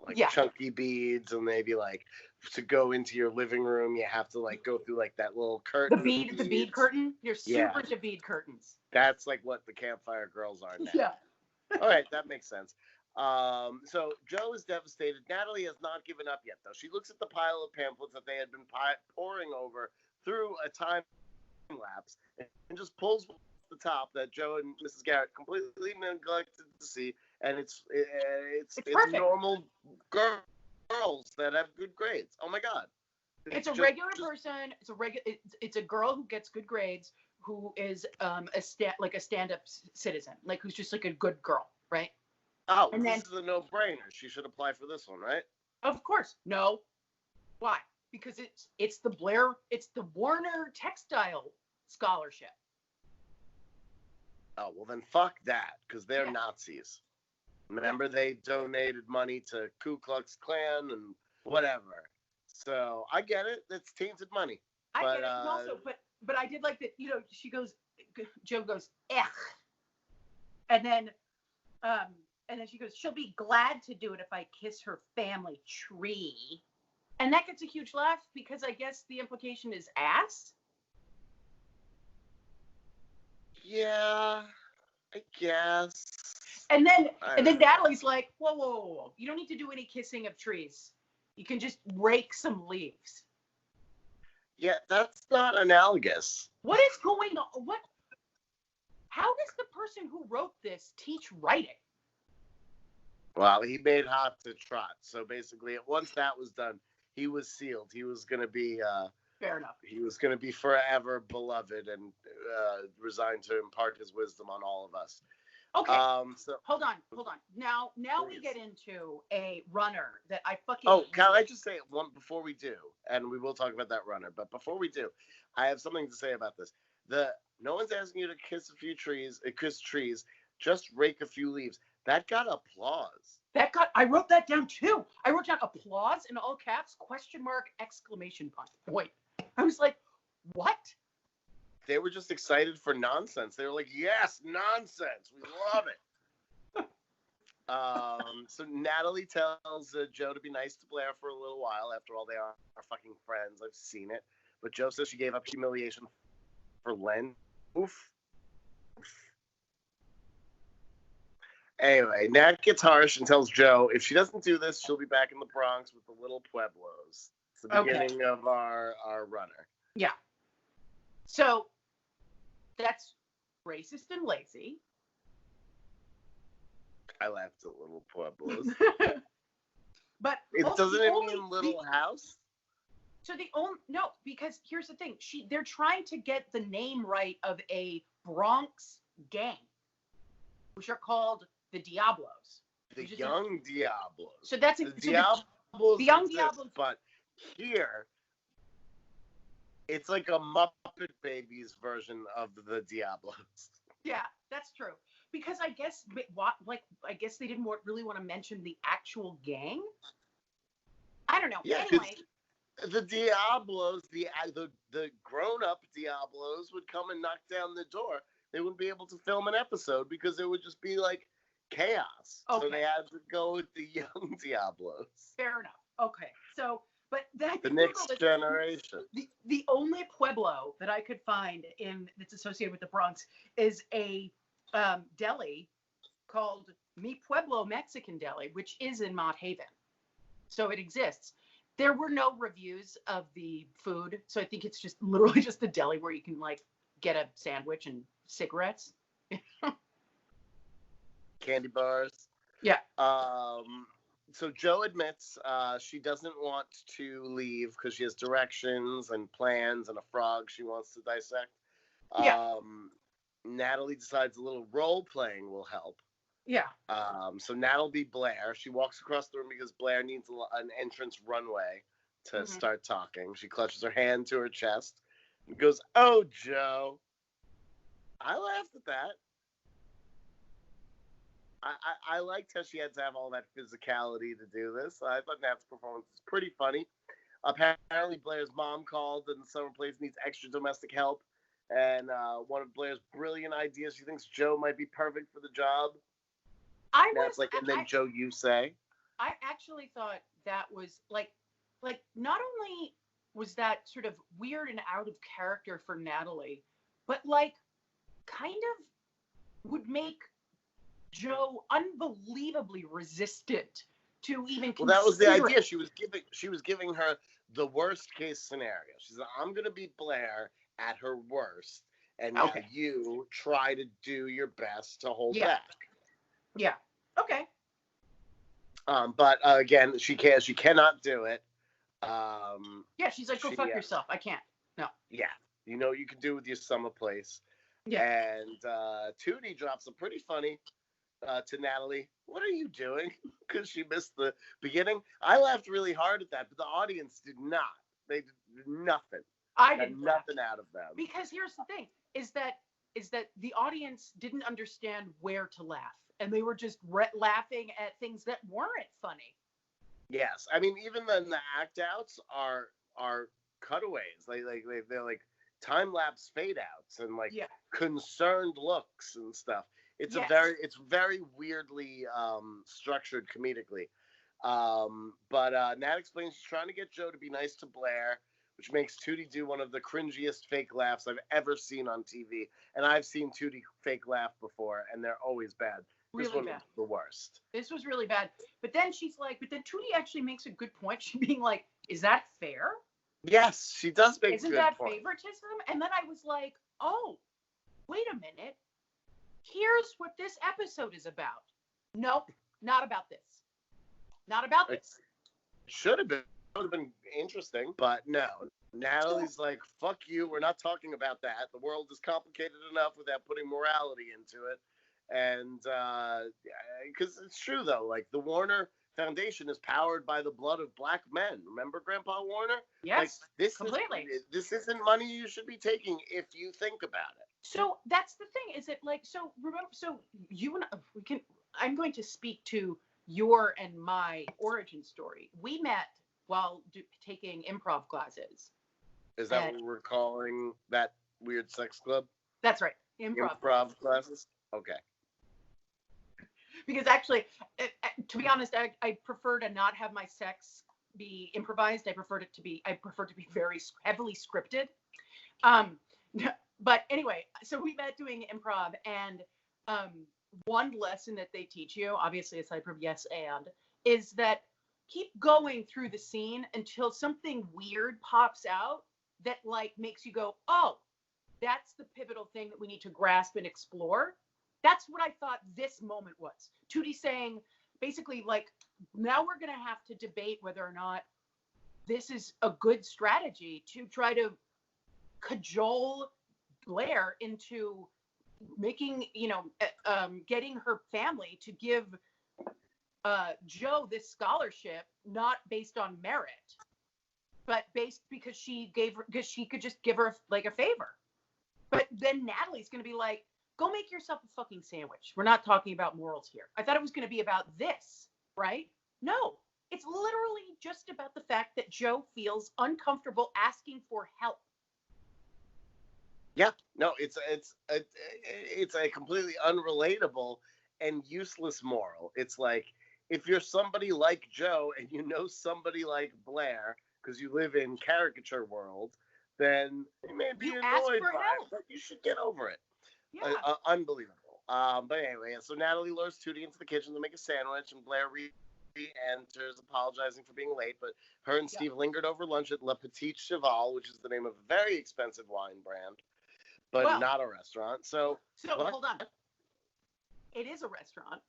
like Yeah. chunky beads, and maybe like to go into your living room, you have to like go through like that little curtain. The bead curtain. You're super into bead curtains. That's like what the Campfire Girls are now. Yeah. All right, that makes sense. So Joe is devastated. Natalie has not given up yet, though. She looks at the pile of pamphlets that they had been pouring over through a time lapse and just pulls the top that Joe and Mrs. Garrett completely neglected to see, and it's normal girls that have good grades. Oh my God! It's a regular person. It's a girl who gets good grades, who is a stand-up citizen, like who's just like a good girl, right? Oh, and this is a no-brainer. She should apply for this one, right? Of course. No. Why? Because it's the Warner Textile Scholarship. Oh, well then fuck that, because they're Nazis. Remember, they donated money to Ku Klux Klan and whatever. So I get it. It's tainted money. I get it. And also, but I did like that, Joe goes, ugh. And then she goes, she'll be glad to do it if I kiss her family tree. And that gets a huge laugh because I guess the implication is ass. Yeah, I guess. And then Natalie's like, whoa. You don't need to do any kissing of trees. You can just rake some leaves. Yeah, that's not analogous. What is going on? How does the person who wrote this teach writing? Well, he made hot to trot. So basically, once that was done, he was sealed. He was going to be... Fair enough. He was going to be forever beloved and resigned to impart his wisdom on all of us. Okay. So hold on. Now we get into a runner that I fucking. Oh, can I just say one before we do, and we will talk about that runner. But before we do, I have something to say about this. No one's asking you to kiss trees. Just rake a few leaves. That got applause. I wrote that down too. I wrote down applause in all caps, exclamation point. I was like, what? They were just excited for nonsense. They were like, yes, nonsense. We love it. So Natalie tells Joe to be nice to Blair for a little while. After all, they are fucking friends. I've seen it. But Joe says she gave up humiliation for Len. Oof. Anyway, Nat gets harsh and tells Joe if she doesn't do this, she'll be back in the Bronx with the little Pueblos. It's the beginning of our runner. Yeah. So that's racist and lazy. I laughed at little Pueblos. But it doesn't even mean little house. So because here's the thing. They're trying to get the name right of a Bronx gang, which are called the Diablos. The Young Diablos. So that's the Diablos. The Young Diablos. But here, it's like a Muppet Babies version of the Diablos. Yeah, that's true. Because I guess they didn't really want to mention the actual gang. I don't know. Yeah, anyway, the Diablos, the grown-up Diablos would come and knock down the door. They wouldn't be able to film an episode because it would just be like chaos. Okay. So they had to go with the Young Diablos. Fair enough. Okay. So, but the next generation. The only Pueblo that I could find that's associated with the Bronx is a deli called Mi Pueblo Mexican Deli, which is in Mott Haven. So it exists. There were no reviews of the food, so I think it's just literally just the deli where you can like get a sandwich and cigarettes. Candy bars. Yeah. So Joe admits she doesn't want to leave because she has directions and plans and a frog she wants to dissect. Yeah. Natalie decides a little role playing will help. Yeah. So Nat'll be Blair. She walks across the room because Blair needs an entrance runway to start talking. She clutches her hand to her chest and goes, "Oh, Joe." I laughed at that. I liked how she had to have all that physicality to do this. I thought Nat's performance was pretty funny. Apparently, Blair's mom called and the summer place needs extra domestic help. And one of Blair's brilliant ideas, she thinks Joe might be perfect for the job. Now it's like, and then Joe, you say. I actually thought that was like not only was that sort of weird and out of character for Natalie, but like kind of would make Joe unbelievably resistant to even consider. Well, that was the idea. She was giving her the worst case scenario. She said, "I'm going to be Blair at her worst, and now you try to do your best to hold back." Yeah. Okay. But again, she cannot do it. Yeah, she's like, go fuck yourself. I can't. No. Yeah. You know you can do with your summer place. Yeah. And Tootie drops a pretty funny to Natalie, "What are you doing?" Because she missed the beginning. I laughed really hard at that, but the audience did not. They did nothing. I did nothing out of them. Because here's the thing, is that the audience didn't understand where to laugh. And they were just laughing at things that weren't funny. Yes. I mean, even then the act outs are cutaways. They're like time-lapse fade outs and like concerned looks and stuff. It's it's very weirdly structured comedically. But Nat explains she's trying to get Joe to be nice to Blair, which makes Tootie do one of the cringiest fake laughs I've ever seen on TV. And I've seen Tootie fake laugh before, and they're always bad. This one was the worst. This was really bad. But then she's like, but then Tootie actually makes a good point. She being like, is that fair? Yes, she does make a good point. Isn't that favoritism? And then I was like, oh, wait a minute. Here's what this episode is about. Nope, not about this. Not about this. It should have been. It would have been interesting, but no. Natalie's like, fuck you. We're not talking about that. The world is complicated enough without putting morality into it. And because it's true, though, like the Warner Foundation is powered by the blood of black men. Remember Grandpa Warner? Yes, like, completely. This isn't money you should be taking if you think about it. So that's the thing. Is it like, so remember, so you and I'm going to speak to your and my origin story. We met while taking improv classes. Is that what we're calling that weird sex club? That's right. Improv classes? Okay. Because actually, to be honest, I prefer to not have my sex be improvised. I prefer to be very heavily scripted. But anyway, so we met doing improv, and one lesson that they teach you, obviously aside from yes and, is that keep going through the scene until something weird pops out that like makes you go, oh, that's the pivotal thing that we need to grasp and explore. That's what I thought this moment was. Tootie saying, basically, like, now we're going to have to debate whether or not this is a good strategy to try to cajole Blair into making, getting her family to give Joe this scholarship, not based on merit, but based because she could just give her like a favor. But then Natalie's going to be like, go make yourself a fucking sandwich. We're not talking about morals here. I thought it was going to be about this, right? No, it's literally just about the fact that Joe feels uncomfortable asking for help. Yeah, no, it's a completely unrelatable and useless moral. It's like, if you're somebody like Joe and you know somebody like Blair, because you live in caricature world, then you may be annoyed by it, but you should get over it. Yeah. Unbelievable. But anyway, so Natalie lures Tootie into the kitchen to make a sandwich, and Blair re-enters, apologizing for being late. But her and Steve lingered over lunch at Le Petit Cheval, which is the name of a very expensive wine brand, but not a restaurant. So hold on. It is a restaurant.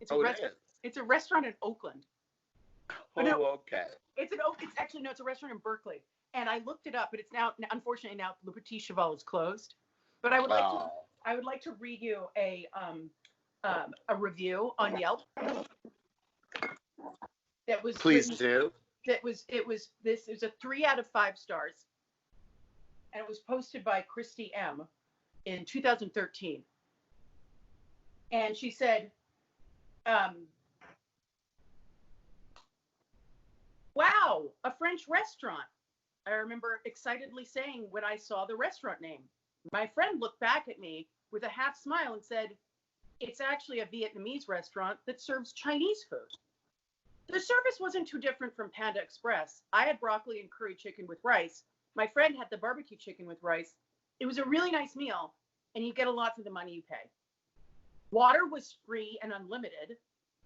It's a restaurant in Oakland. Oh, no, okay. It's a restaurant in Berkeley. And I looked it up, but it's now, unfortunately, now Le Petit Cheval is closed. But I would like to read you a review on Yelp. That was Please do. It was a 3 out of 5 stars, and it was posted by Christy M in 2013. And she said, "Wow, a French restaurant. I remember excitedly saying when I saw the restaurant name. My friend looked back at me with a half smile and said, It's actually a Vietnamese restaurant that serves Chinese food. The service wasn't too different from Panda Express. I had broccoli and curry chicken with rice. My friend had the barbecue chicken with rice. It was a really nice meal, and you get a lot for the money you pay. Water was free and unlimited.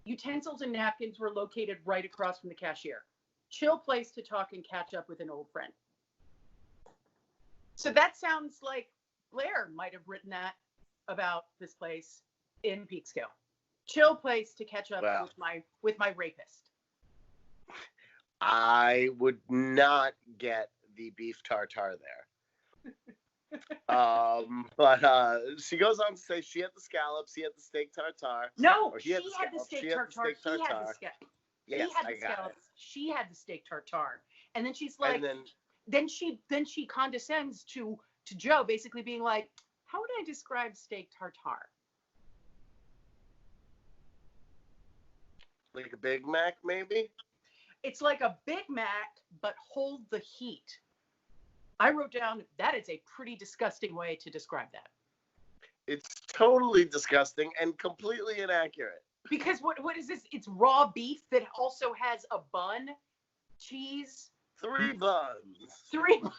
Utensils and napkins were located right across from the cashier. Chill place to talk and catch up with an old friend. So that sounds like Blair might have written that about this place in Peekskill. Chill place to catch up with my rapist. I would not get the beef tartare there. But she goes on to say she had the scallops, he had the steak tartare. No, she had the steak tartare. He had the scallops. Yes, he had the scallops. She had the steak tartare. And then she's like, then she condescends to Joe, basically being like, how would I describe steak tartare? Like a Big Mac, maybe? It's like a Big Mac, but hold the heat. I wrote down that is a pretty disgusting way to describe that. It's totally disgusting and completely inaccurate. Because what is this? It's raw beef that also has a bun, cheese. 3 buns. 3 buns.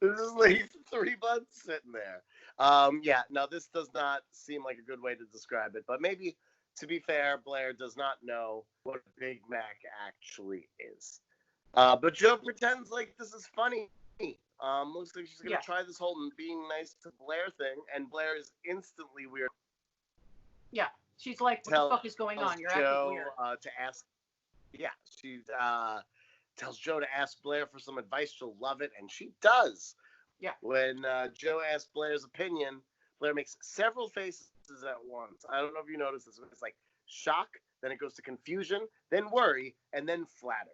There's just like 3 buns sitting there. Yeah, no, this does not seem like a good way to describe it. But maybe, to be fair, Blair does not know what a Big Mac actually is. But Joe pretends like this is funny. Looks like she's going to try this whole being nice to Blair thing, and Blair is instantly weird. Yeah, she's like, what the fuck is going on? You're acting weird. She tells Joe to ask Blair for some advice. She'll love it, and she does. Yeah. When Joe asks Blair's opinion, Blair makes several faces at once. I don't know if you noticed this. It's like shock, then it goes to confusion, then worry, and then flattered.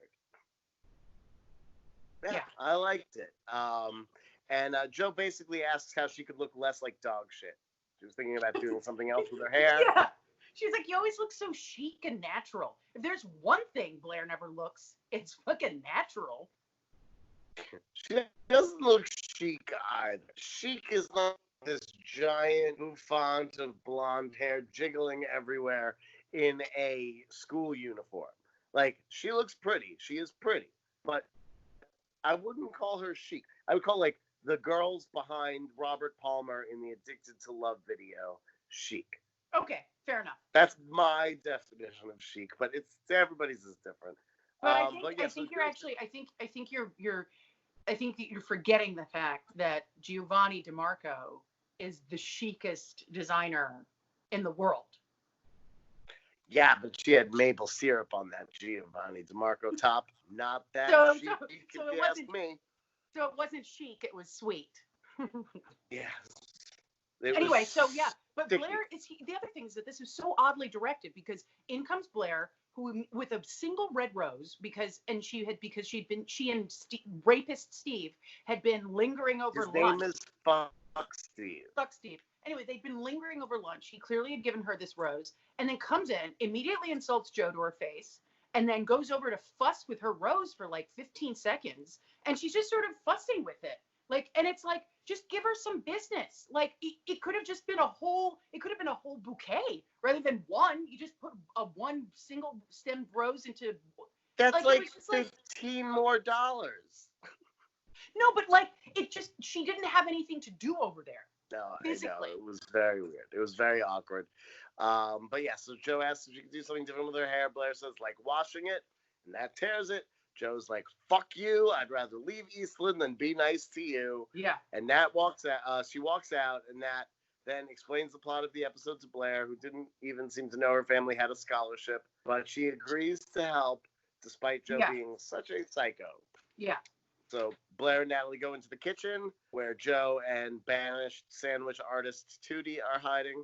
Yeah, I liked it. And Joe basically asks how she could look less like dog shit. She was thinking about doing something else with her hair. Yeah. She's like, you always look so chic and natural. If there's one thing Blair never looks, it's fucking natural. She doesn't look chic either. Chic is not this giant bouffant of blonde hair jiggling everywhere in a school uniform. Like, she looks pretty. She is pretty. But I wouldn't call her chic. I would call, like, the girls behind Robert Palmer in the Addicted to Love video chic. Okay, fair enough. That's my definition of chic, but everybody's is different. But I think you're forgetting the fact that Giovanni DeMarco is the chicest designer in the world. Yeah, but she had maple syrup on that Giovanni DeMarco top. Not that chic, if you ask me. So it wasn't chic, it was sweet. Yeah. Anyway, but sticky. Blair the other thing is that this is so oddly directed because in comes Blair, who with a single red rose she and rapist Steve had been lingering over lunch. His name is Fuck Steve. Fuck Steve. Anyway, they'd been lingering over lunch. He clearly had given her this rose, and then comes in, immediately insults Joe to her face, and then goes over to fuss with her rose for like 15 seconds, and she's just sort of fussing with it. Like, and it's like, just give her some business. Like, it could have just been a whole bouquet rather than one. You just put a one single stemmed rose into. That's like $15 more. No, but like, she didn't have anything to do over there. No, physically. I know. It was very weird. It was very awkward. But yeah, so Joe asks if she could do something different with her hair. Blair says, like, washing it, and that tears it. Joe's like, fuck you. I'd rather leave Eastland than be nice to you. Yeah. And Nat walks out. She walks out, and Nat then explains the plot of the episode to Blair, who didn't even seem to know her family had a scholarship. But she agrees to help, despite Joe being such a psycho. Yeah. So Blair and Natalie go into the kitchen, where Joe and banished sandwich artist Tootie are hiding.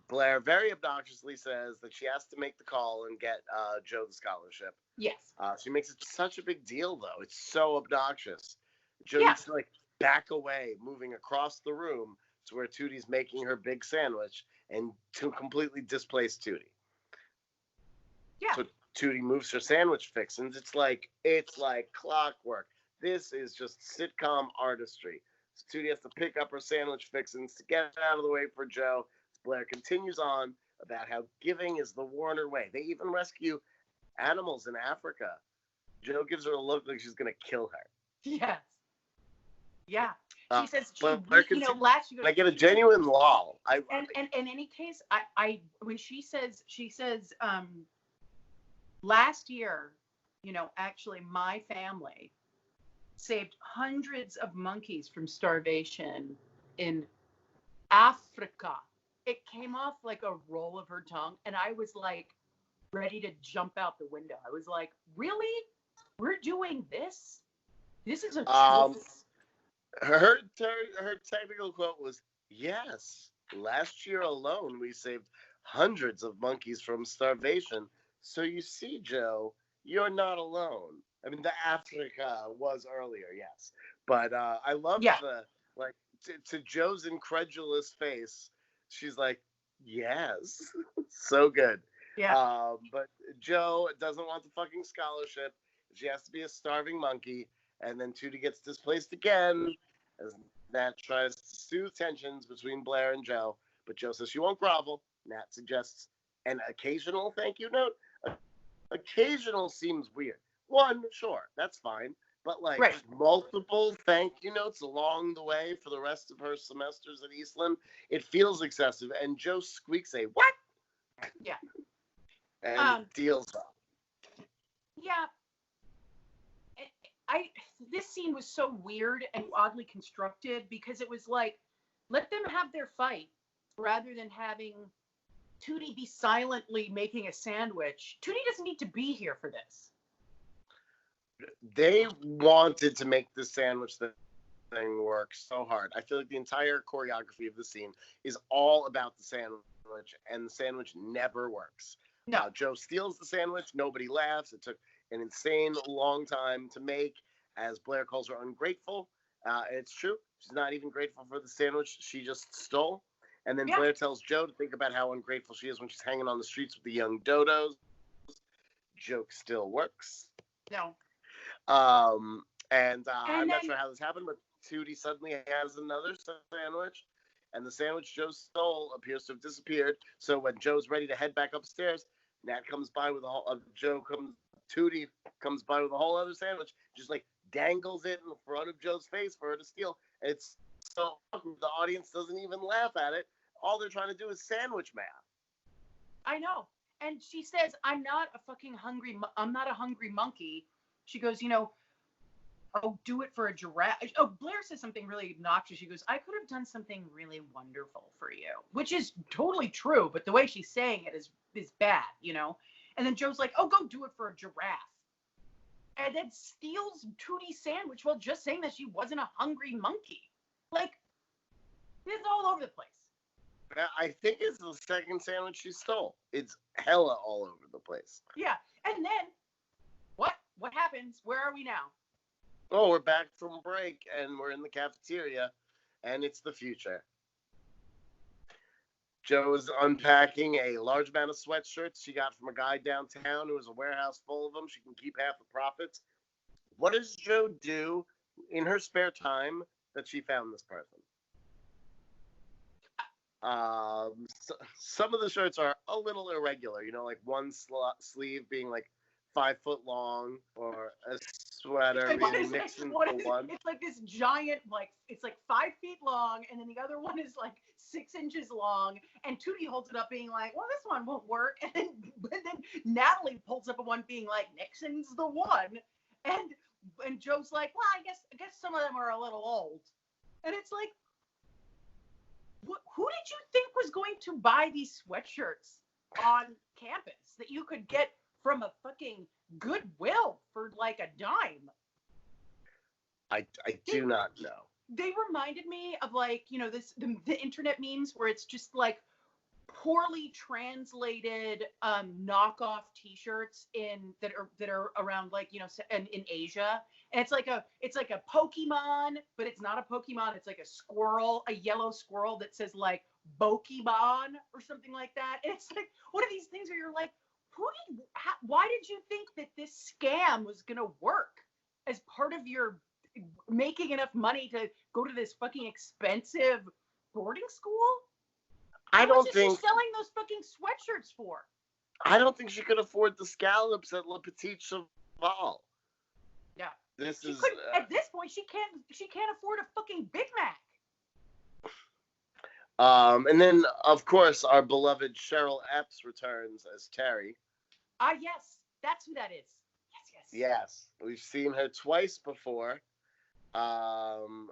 Blair very obnoxiously says that she has to make the call and get Joe the scholarship. Yes. She makes it such a big deal, though. It's so obnoxious. Joe needs to, like, back away, moving across the room to where Tootie's making her big sandwich, and to completely displace Tootie. Yeah. So Tootie moves her sandwich fixins. It's like clockwork. This is just sitcom artistry. So Tootie has to pick up her sandwich fixins to get out of the way for Joe. Blair continues on about how giving is the Warner way. They even rescue animals in Africa. Joe gives her a look like she's going to kill her. Yes. Yeah. She says, last year. I get a genuine lol. And in any case, when she says, last year, actually my family saved hundreds of monkeys from starvation in Africa. It came off like a roll of her tongue, and I was like ready to jump out the window. I was like, really? We're doing this? This is a her technical quote was, yes, last year alone we saved hundreds of monkeys from starvation. So you see, Joe, you're not alone. I mean, the Africa was earlier, yes. But I love to Joe's incredulous face, she's like, yes. So good. Yeah. But Joe doesn't want the fucking scholarship. She has to be a starving monkey. And then Tootie gets displaced again as Nat tries to soothe tensions between Blair and Joe. But Joe says she won't grovel. Nat suggests an occasional thank you note. Occasional seems weird. One, sure, that's fine. But multiple thank you notes along the way for the rest of her semesters at Eastland, it feels excessive. And Joe squeaks a what? Yeah. And deals up. Yeah. This scene was so weird and oddly constructed because it was like, let them have their fight rather than having Tootie be silently making a sandwich. Tootie doesn't need to be here for this. They wanted to make the sandwich thing work so hard. I feel like the entire choreography of the scene is all about the sandwich, and the sandwich never works. No. Joe steals the sandwich. Nobody laughs. It took an insane long time to make, as Blair calls her ungrateful. It's true. She's not even grateful for the sandwich she just stole. And then Blair tells Joe to think about how ungrateful she is when she's hanging on the streets with the young dodos. Joke still works. No. I'm not sure how this happened, but Tootie suddenly has another sandwich, and the sandwich Joe stole appears to have disappeared. So when Joe's ready to head back upstairs, Nat comes by with Tootie comes by with a whole other sandwich, just like dangles it in front of Joe's face for her to steal. It's so awkward. The audience doesn't even laugh at it. All they're trying to do is sandwich math. I know. And she says, I'm not a hungry monkey. She goes, oh, do it for a giraffe. Oh, Blair says something really obnoxious. She goes, I could have done something really wonderful for you, which is totally true. But the way she's saying it is bad, And then Joe's like, oh, go do it for a giraffe. And then steals Tootie's sandwich while just saying that she wasn't a hungry monkey. Like, it's all over the place. I think it's the second sandwich she stole. It's hella all over the place. Yeah. And then, what happens? Where are we now? Oh, we're back from break, and we're in the cafeteria, and it's the future. Joe is unpacking a large amount of sweatshirts she got from a guy downtown who has a warehouse full of them. She can keep half the profits. What does Joe do in her spare time that she found this person? Some of the shirts are a little irregular, like one sleeve being like 5 foot long, or a sweater being mixed into one. It's like this giant, it's like 5 feet long, and then the other one is like 6 inches long, and Tootie holds it up being like, well, this one won't work, and then Natalie pulls up a one being like, Nixon's the one, and Joe's like, well, I guess some of them are a little old, and it's like, who did you think was going to buy these sweatshirts on campus that you could get from a fucking Goodwill for like a dime? I do not know. They reminded me of the internet memes where it's just like poorly translated knockoff T-shirts that are around in Asia, and it's like a Pokemon, but it's not a Pokemon. It's like a yellow squirrel that says like Pokemon or something like that. And it's like one of these things where you're like, why did you think that this scam was gonna work as part of your making enough money to go to this fucking expensive boarding school? I How don't much is think she selling those fucking sweatshirts for? I don't think she could afford the scallops at Le Petit Cheval. Yeah. This She is couldn't at this point she can't afford a fucking Big Mac. and then of course our beloved Cheryl Epps returns as Terry. Ah, yes. That's who that is. Yes. Yes, we've seen her twice before.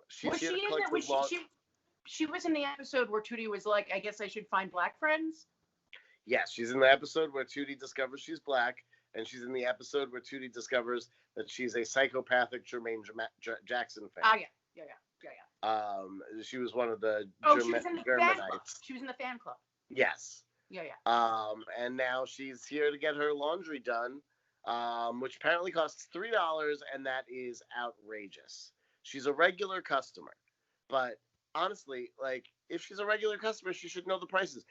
She's Was here she to in collect that? the She was in the episode where Tootie was like, I guess I should find black friends. Yes, she's in the episode where Tootie discovers she's black, and she's in the episode where Tootie discovers that she's a psychopathic Jermaine Jackson fan. Ah, yeah. She was one of the She was in the fan club. She was in the fan club. Yes. Yeah. And now she's here to get her laundry done, which apparently costs $3, and that is outrageous. She's a regular customer, but honestly, like, if she's a regular customer, she should know the prices.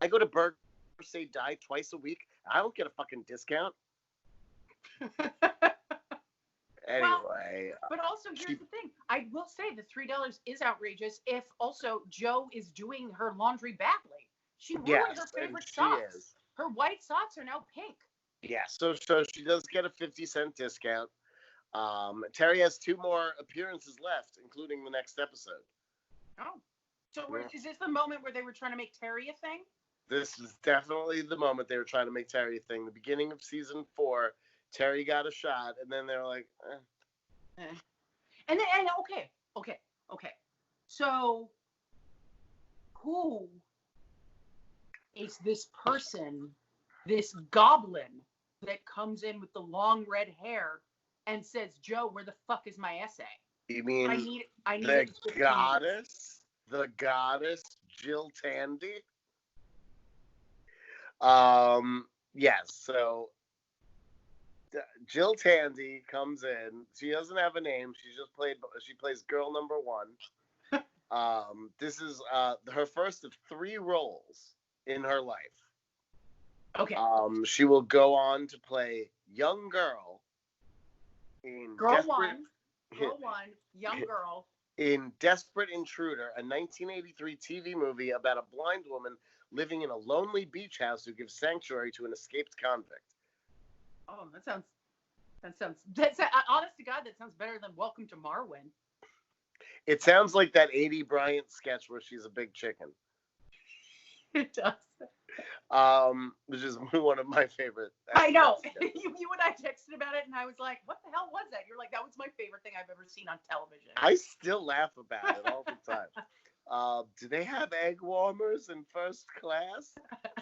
I go to Burger Say Die twice a week. I don't get a fucking discount. Anyway. But also, here's the thing. I will say the $3 is outrageous if also Joe is doing her laundry badly. She ruined her favorite socks. Her white socks are now pink. Yeah, so she does get a 50-cent discount. Terry has 2 more appearances left, including the next episode. Oh. So is this the moment where they were trying to make Terry a thing? This is definitely the moment they were trying to make Terry a thing. The beginning of season 4, Terry got a shot, and then they were like, And okay. So, who is this person, this goblin that comes in with the long red hair and says, Joe, where the fuck is my essay? You mean I need the goddess Jill Tandy? Yes, so Jill Tandy comes in. She doesn't have a name. She plays girl number 1. This is her first of 3 roles in her life. Okay. She will go on to play young girl in Girl 1, young girl. In Desperate Intruder, a 1983 TV movie about a blind woman living in a lonely beach house who gives sanctuary to an escaped convict. Oh, that sounds honest to God, that sounds better than Welcome to Marwin. It sounds like that A.D. Bryant sketch where she's a big chicken. It does. Which is one of my favorite. I know. You and I texted about it, and I was like, what the hell was that? You're like, that was my favorite thing I've ever seen on television. I still laugh about it all the time. Do they have egg warmers in first class?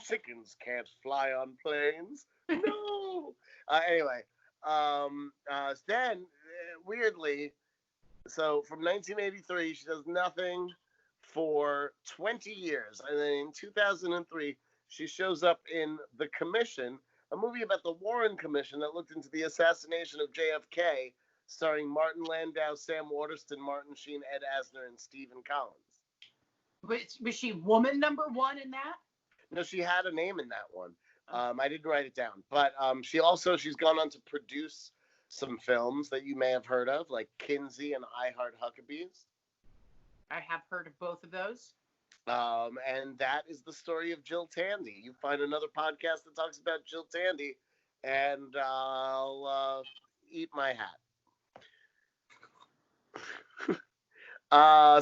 Chickens can't fly on planes. No. Anyway, then, weirdly, so from 1983, she does nothing for 20 years. And then in 2003, she shows up in The Commission, a movie about the Warren Commission that looked into the assassination of JFK, starring Martin Landau, Sam Waterston, Martin Sheen, Ed Asner, and Stephen Collins. Was she woman number 1 in that? No, she had a name in that one. I didn't write it down. But she's gone on to produce some films that you may have heard of, like Kinsey and I Heart Huckabees. I have heard of both of those. And that is the story of Jill Tandy. You find another podcast that talks about Jill Tandy, and I'll eat my hat.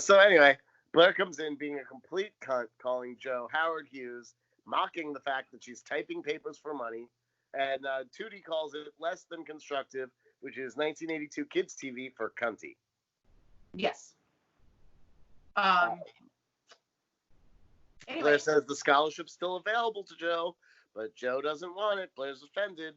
So anyway, Blair comes in being a complete cunt, calling Joe Howard Hughes, mocking the fact that she's typing papers for money, and Tootie calls it less than constructive, which is 1982 kids TV for cunty. Yes. Anyway. Blair says the scholarship's still available to Joe, but Joe doesn't want it. Blair's offended,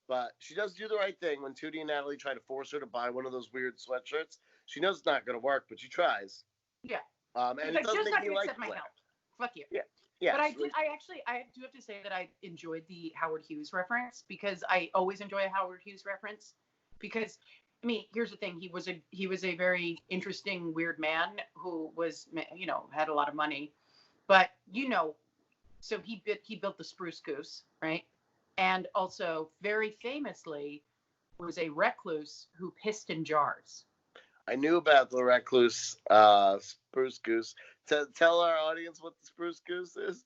but she does do the right thing when Tootie and Natalie try to force her to buy one of those weird sweatshirts. She knows it's not going to work, but she tries. Yeah. And it does make me like my Blair. help. Fuck you. Yeah. Yeah. But I do have to say that I enjoyed the Howard Hughes reference, because I always enjoy a Howard Hughes reference, because I mean, here's the thing. He was a very interesting, weird man who was, had a lot of money, but so he built the Spruce Goose, right? And also very famously was a recluse who pissed in jars. I knew about the recluse spruce goose. Tell our audience what the spruce goose is.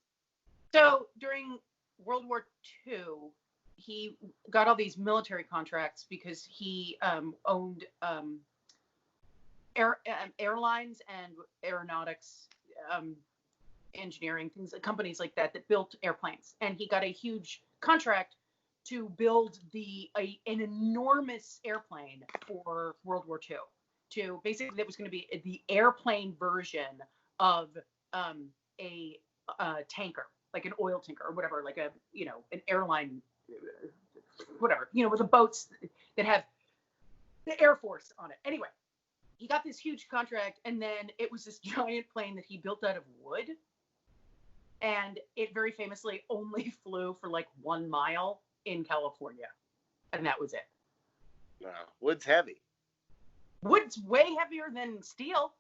So during World War II, he got all these military contracts because he owned airlines and aeronautics, engineering things, companies like that built airplanes, and he got a huge contract to build an enormous airplane for World War II. To basically, that was going to be the airplane version of a tanker, like an oil tanker or whatever, like an airline, whatever, with the boats that have the Air Force on it. Anyway, he got this huge contract, and then it was this giant plane that he built out of wood, and it very famously only flew for like 1 mile in California, and that was it. Wow, wood's heavy. Wood's way heavier than steel.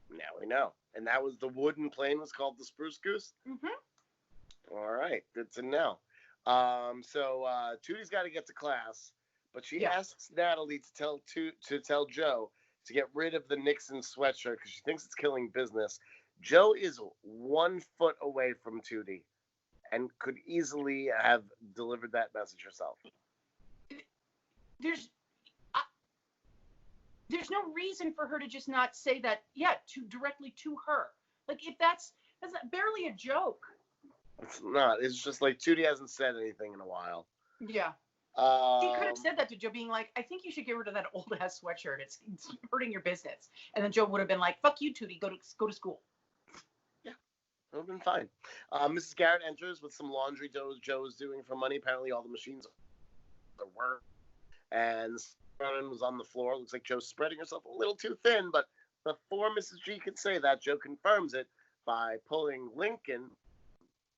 Now we know. And that was the wooden plane was called the Spruce Goose? Mm-hmm. All right, good to know. So Tootie's got to get to class, but she asks Natalie to tell Joe to get rid of the Nixon sweatshirt because she thinks it's killing business. Joe is 1 foot away from Tootie and could easily have delivered that message herself. There's no reason for her to just not say that, directly to her. Like, if that's barely a joke. It's not. It's just like Tootie hasn't said anything in a while. Yeah. She could have said that to Joe, being like, I think you should get rid of that old-ass sweatshirt. It's hurting your business. And then Joe would have been like, fuck you, Tootie. Go to school. Yeah. It would have been fine. Mrs. Garrett enters with some laundry Joe is doing for money. Apparently all the machines are working. And Ronan was on the floor. Looks like Joe's spreading herself a little too thin, but before Mrs. G can say that, Joe confirms it by pulling Lincoln,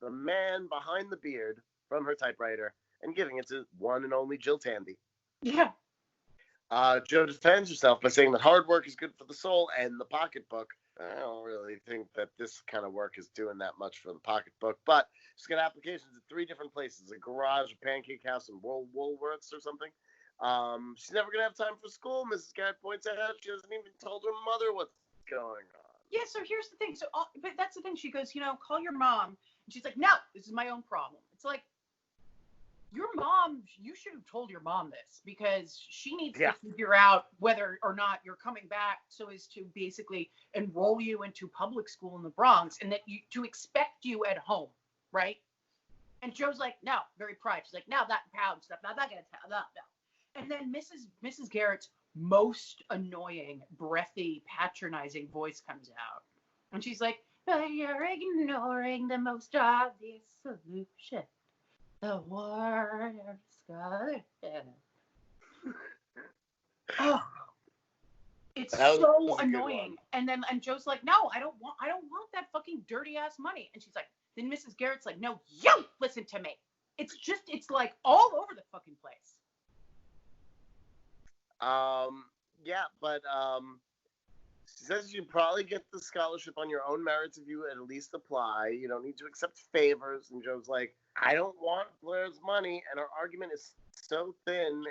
the man behind the beard, from her typewriter and giving it to one and only Jill Tandy. Yeah. Joe defends herself by saying that hard work is good for the soul and the pocketbook. I don't really think that this kind of work is doing that much for the pocketbook, but she's got applications at 3 different places: a garage, a pancake house, and Woolworths or something. She's never going to have time for school, Mrs. Garrett points out. She hasn't even told her mother what's going on. Yeah, so here's the thing. But that's the thing. She goes, call your mom. And she's like, no, this is my own problem. It's like, your mom, you should have told your mom this, because she needs to figure out whether or not you're coming back so as to basically enroll you into public school in the Bronx, and that to expect you at home, right? And Joe's like, no, very pride. She's like, no, that proud stuff. I'm not going to tell, no. And then Mrs. Garrett's most annoying, breathy, patronizing voice comes out. And she's like, you're ignoring the most obvious solution. The war discussion. Oh, it's so annoying. And Joe's like, no, I don't want that fucking dirty ass money. And she's like, then Mrs. Garrett's like, no, you listen to me. It's like all over the fucking place. Yeah, but she says you probably get the scholarship on your own merits if you at least apply. You don't need to accept favors. And Joe's like, I don't want Blair's money. And her argument is so thin,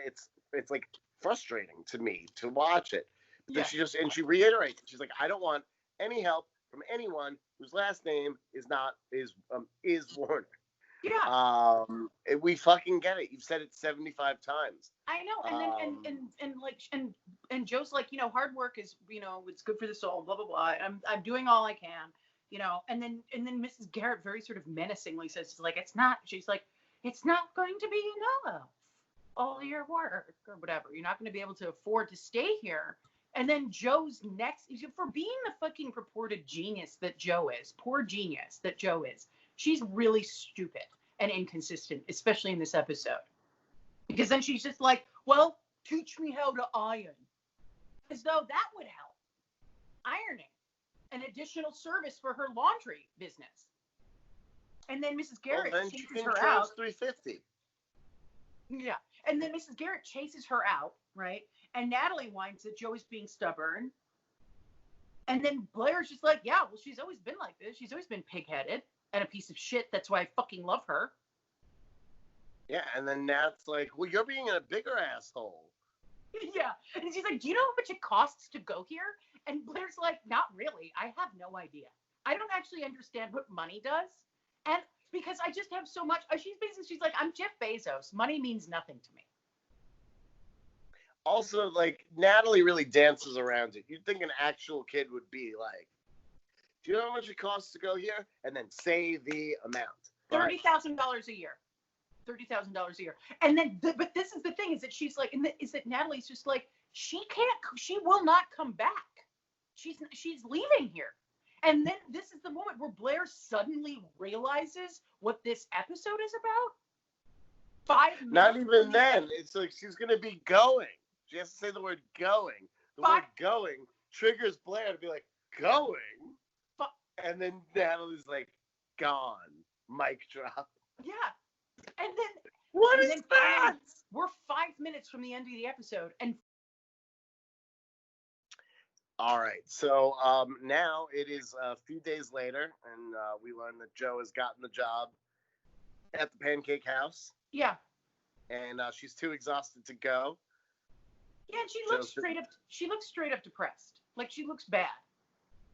it's like frustrating to me to watch it. Yeah. She reiterates, she's like, I don't want any help from anyone whose last name is Warner. Yeah. We fucking get it. You've said it 75 times. I know. And Joe's like, hard work is, it's good for the soul, blah, blah, blah. I'm doing all I can, and then Mrs. Garrett very sort of menacingly says, like, she's like, it's not going to be enough. All your work or whatever. You're not going to be able to afford to stay here. And then Joe's next, for being the fucking purported genius that Joe is, poor genius that Joe is, she's really stupid and inconsistent, especially in this episode. Because then she's just like, well, teach me how to iron. As though that would help. Ironing. An additional service for her laundry business. And then Mrs. Garrett chases her out. $350. Yeah. And then Mrs. Garrett chases her out, right? And Natalie whines that Joe is being stubborn. And then Blair's just like, yeah, well, she's always been like this. She's always been pig-headed and a piece of shit. That's why I fucking love her. Yeah, and then Nat's like, well, you're being a bigger asshole. Yeah. And she's like, do you know how much it costs to go here? And Blair's like, not really. I have no idea. I don't actually understand what money does. And because I just have so much, she's like, I'm Jeff Bezos. Money means nothing to me. Also, like, Natalie really dances around it. You'd think an actual kid would be like, do you know how much it costs to go here? And then say the amount. $30,000 a year. $30,000 a year. And then, but this is the thing, is that she's like, is that Natalie's just like, she will not come back. She's leaving here. And then this is the moment where Blair suddenly realizes what this episode is about. 5 minutes. Not even then. It's like she's going to be going. She has to say the word going. The word going triggers Blair to be like, going? And then Natalie's like, gone. Mic drop. Yeah. And then what is that? We're 5 minutes from the end of the episode, and all right. So now it is a few days later, and we learn that Jo has gotten the job at the Pancake House. Yeah. And she's too exhausted to go. Yeah, and she looks straight up depressed. Like, she looks bad.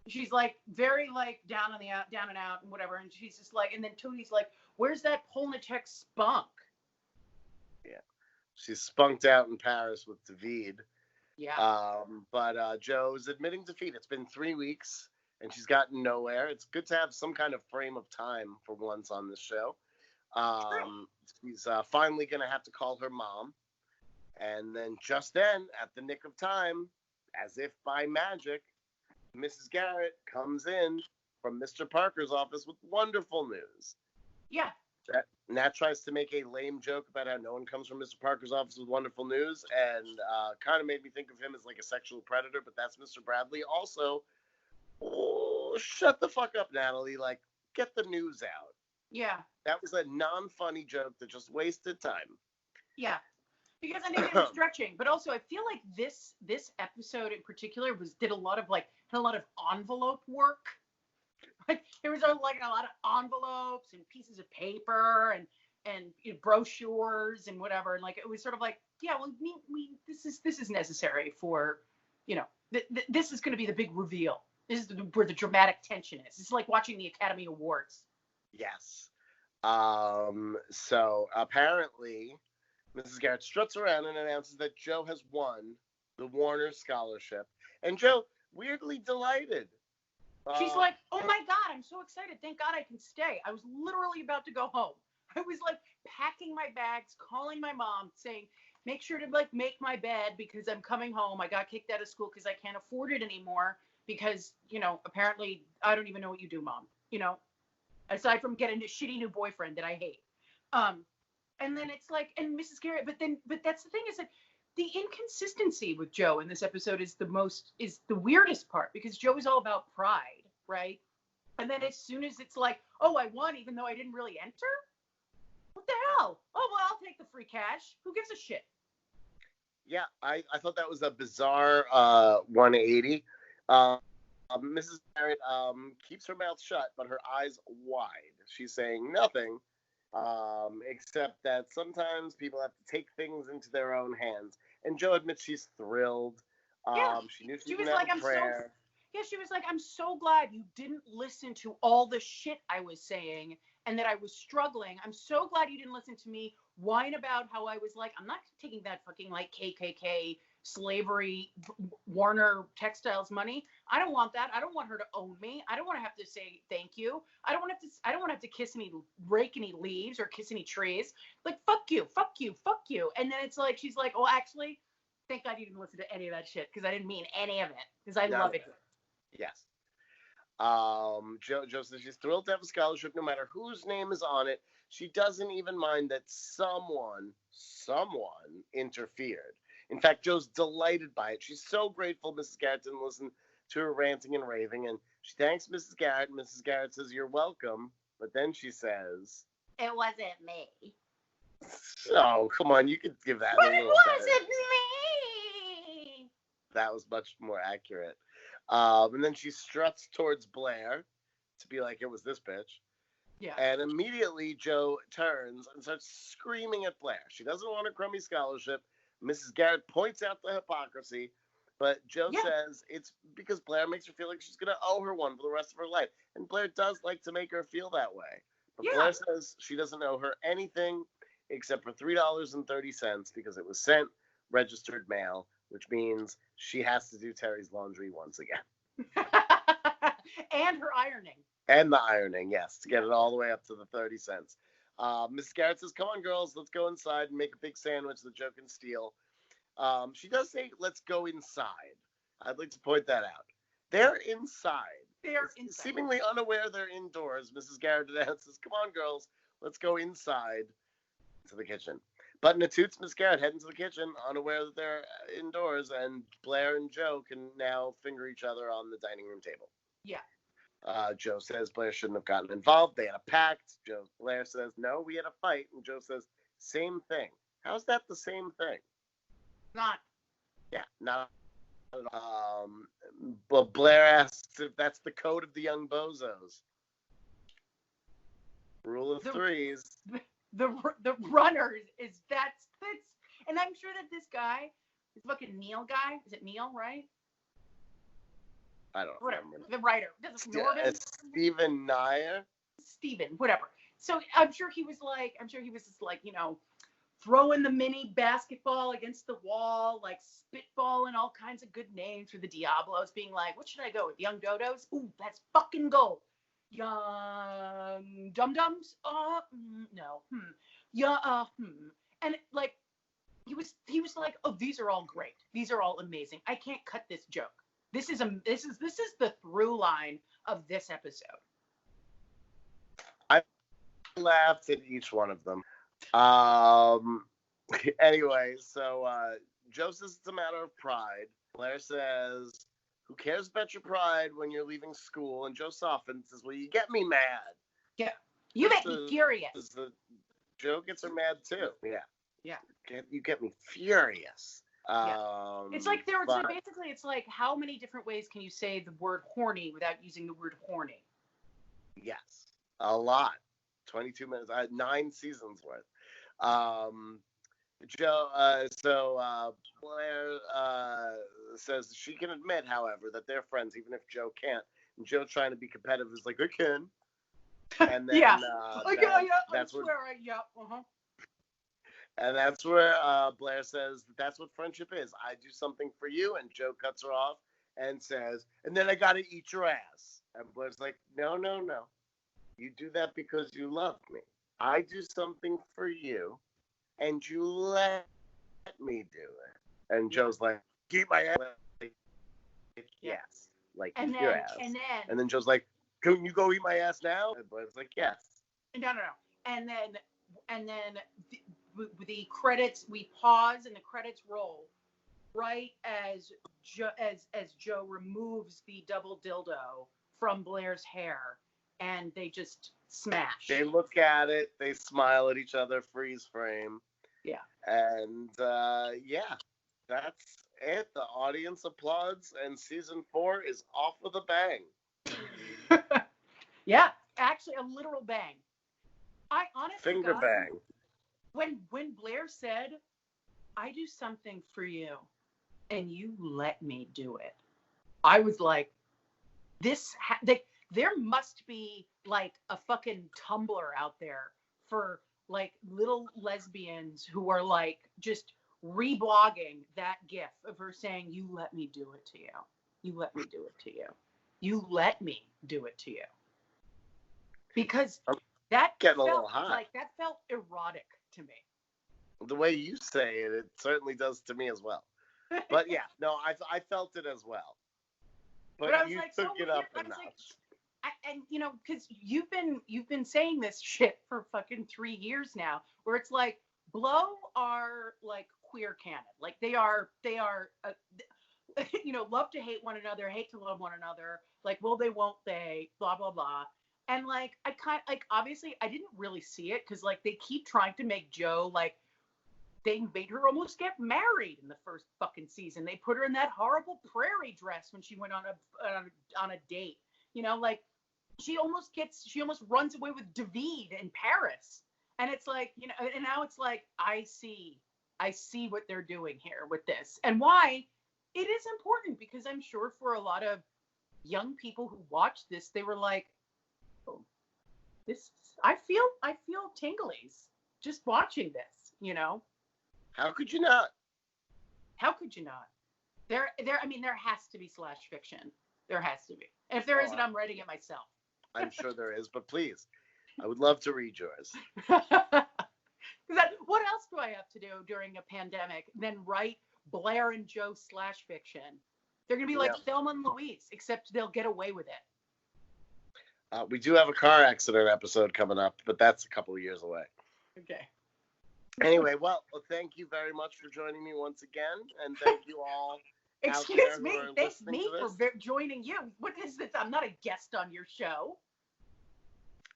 She's like very like down and out and whatever, and she's just like, and then Tony's like, where's that Polnatek spunk? Yeah, she's spunked out in Paris with David. Yeah. But Jo's admitting defeat. It's been 3 weeks and she's gotten nowhere. It's good to have some kind of frame of time for once on this show. She's finally gonna have to call her mom, and then just then, at the nick of time, as if by magic, Mrs. Garrett comes in from Mr. Parker's office with wonderful news. Yeah. Nat tries to make a lame joke about how no one comes from Mr. Parker's office with wonderful news, and kind of made me think of him as like a sexual predator, but that's Mr. Bradley. Also, shut the fuck up, Natalie. Like, get the news out. Yeah. That was a non-funny joke that just wasted time. Yeah. Because I think it was stretching, but also I feel like this episode in particular did a lot of envelope work. Like, there was like a lot of envelopes and pieces of paper and brochures and whatever, and like it was sort of like, yeah, well, this is necessary for, this is going to be the big reveal. This is where the dramatic tension is. It's like watching the Academy Awards. Yes. So apparently, Mrs. Garrett struts around and announces that Jo has won the Warner Scholarship. And Jo, weirdly delighted. She's like, oh my God, I'm so excited. Thank God I can stay. I was literally about to go home. I was like packing my bags, calling my mom, saying, make sure to like make my bed because I'm coming home. I got kicked out of school because I can't afford it anymore because, apparently I don't even know what you do, Mom. Aside from getting a shitty new boyfriend that I hate. And then it's like, and Mrs. Garrett, but that's the thing, is that the inconsistency with Jo in this episode is the weirdest part, because Jo is all about pride, right? And then as soon as it's like, oh, I won even though I didn't really enter? What the hell? Oh, well, I'll take the free cash. Who gives a shit? Yeah, I thought that was a bizarre 180. Mrs. Garrett keeps her mouth shut, but her eyes wide. She's saying nothing, except that sometimes people have to take things into their own hands. And Jo admits she's thrilled. Yeah, she knew she was like, she was like, I'm so glad you didn't listen to all the shit I was saying and that I was struggling. I'm so glad you didn't listen to me whine about how I was like, I'm not taking that fucking like KKK slavery Warner Textiles money. I don't want that. I don't want her to own me. I don't want to have to say thank you. I don't want to have to rake any leaves or kiss any trees. Like, fuck you. And then it's like, she's like, oh, actually, thank God you didn't listen to any of that shit, because I didn't mean any of it, because I love it. Yes. Jo says she's thrilled to have a scholarship no matter whose name is on it. She doesn't even mind that someone interfered. In fact, Jo's delighted by it. She's so grateful Mrs. Garrett didn't listen to her ranting and raving, and she thanks Mrs. Garrett. Mrs. Garrett says, you're welcome, but then she says, it wasn't me. Oh, come on, you could give that but a little it wasn't me. That was much more accurate. And then she struts towards Blair to be like, it was this bitch. Yeah. And immediately Joe turns and starts screaming at Blair. She doesn't want a crummy scholarship. Mrs. Garrett points out the hypocrisy, but Joe Yeah. says it's because Blair makes her feel like she's going to owe her one for the rest of her life. And Blair does like to make her feel that way. But Yeah. Blair says she doesn't owe her anything except for $3.30 because it was sent registered mail, which means she has to do Terry's laundry once again. And her ironing. And the ironing, yes, to get it all the way up to the 30 cents. Miss Garrett says, come on, girls, let's go inside and make a big sandwich that Joe can steal. She does say, let's go inside. I'd like to point that out. They're inside. They're inside. Seemingly unaware they're indoors. Mrs. Garrett announces, come on, girls, let's go inside to the kitchen. Button a toots, Miss Garrett head into the kitchen, unaware that they're indoors, and Blair and Joe can now finger each other on the dining room table. Yeah. Joe says Blair shouldn't have gotten involved. They had a pact. Blair says, no, we had a fight. And Joe says, same thing. How's that the same thing? Not. Yeah, not at all. But Blair asks if that's the code of the young bozos. Rule of threes. The runners is that's and I'm sure that this guy, this fucking Neil guy, is it Neil, right? I don't remember. The writer. Stephen Nair? Steven, whatever. So I'm sure he was just like, throwing the mini basketball against the wall, like spitballing all kinds of good names for the Diablos, being like, what should I go with? Young Dodos? Ooh, that's fucking gold. Young Dum-Dums? No. Yeah, And like, he was like, oh, these are all great. These are all amazing. I can't cut this joke. This is the through line of this episode. I laughed at each one of them. Anyway, so Joe says it's a matter of pride. Blair says, who cares about your pride when you're leaving school? And Joe softens and says, well, you get me mad. Yeah. You make me furious. Joe gets her mad too. Yeah. Yeah. You get me furious. It's like basically it's like, how many different ways can you say the word horny without using the word horny? Yes, a lot. 22 minutes, 9 seasons worth. Blair says she can admit, however, that they're friends, even if Joe can't. And Joe, trying to be competitive, is like, I can. And then, And that's where Blair says that's what friendship is. I do something for you, and Joe cuts her off and says, and then I got to eat your ass. And Blair's like, no. You do that because you love me. I do something for you, and you let me do it. And Joe's like, eat my ass. Like, yes. Like, eat your ass. And then Joe's like, can you go eat my ass now? And Blair's like, yes. No. And then the credits, we pause and the credits roll right as Joe removes the double dildo from Blair's hair, and they just smash. They look at it, they smile at each other, freeze frame. Yeah. And that's it. The audience applauds, and season 4 is off with a bang. Yeah, actually a literal bang. I honestly finger bang. When Blair said, I do something for you and you let me do it, I was like, there must be like a fucking Tumblr out there for like little lesbians who are like just reblogging that gif of her saying, you let me do it to you. You let me do it to you. You let me do it to you. Because that felt erotic to me. The way you say it, it certainly does to me as well. But yeah, no, I felt it as well. But you took it up a notch. And because you've been saying this shit for fucking 3 years now, where it's like, Blow are like queer canon, like they are love to hate one another, hate to love one another, like will they, won't they, blah blah blah. And like obviously I didn't really see it because like they keep trying to make Joe, like they made her almost get married in the first fucking season. They put her in that horrible prairie dress when she went on a date. Like she almost runs away with David in Paris. And it's like, and now it's like, I see what they're doing here with this and why it is important, because I'm sure for a lot of young people who watched this, they were like, oh, this, I feel tinglies just watching this, How could you not? How could you not? There has to be slash fiction. There has to be. And if there isn't, I'm writing it myself. I'm sure there is, but please, I would love to read yours. What else do I have to do during a pandemic than write Blair and Joe slash fiction? They're going to be like Thelma and Louise, except they'll get away with it. We do have a car accident episode coming up, but that's a couple of years away. Okay. Anyway, well, thank you very much for joining me once again, and thank you all. Excuse me. Thanks me for joining you. What is this? I'm not a guest on your show.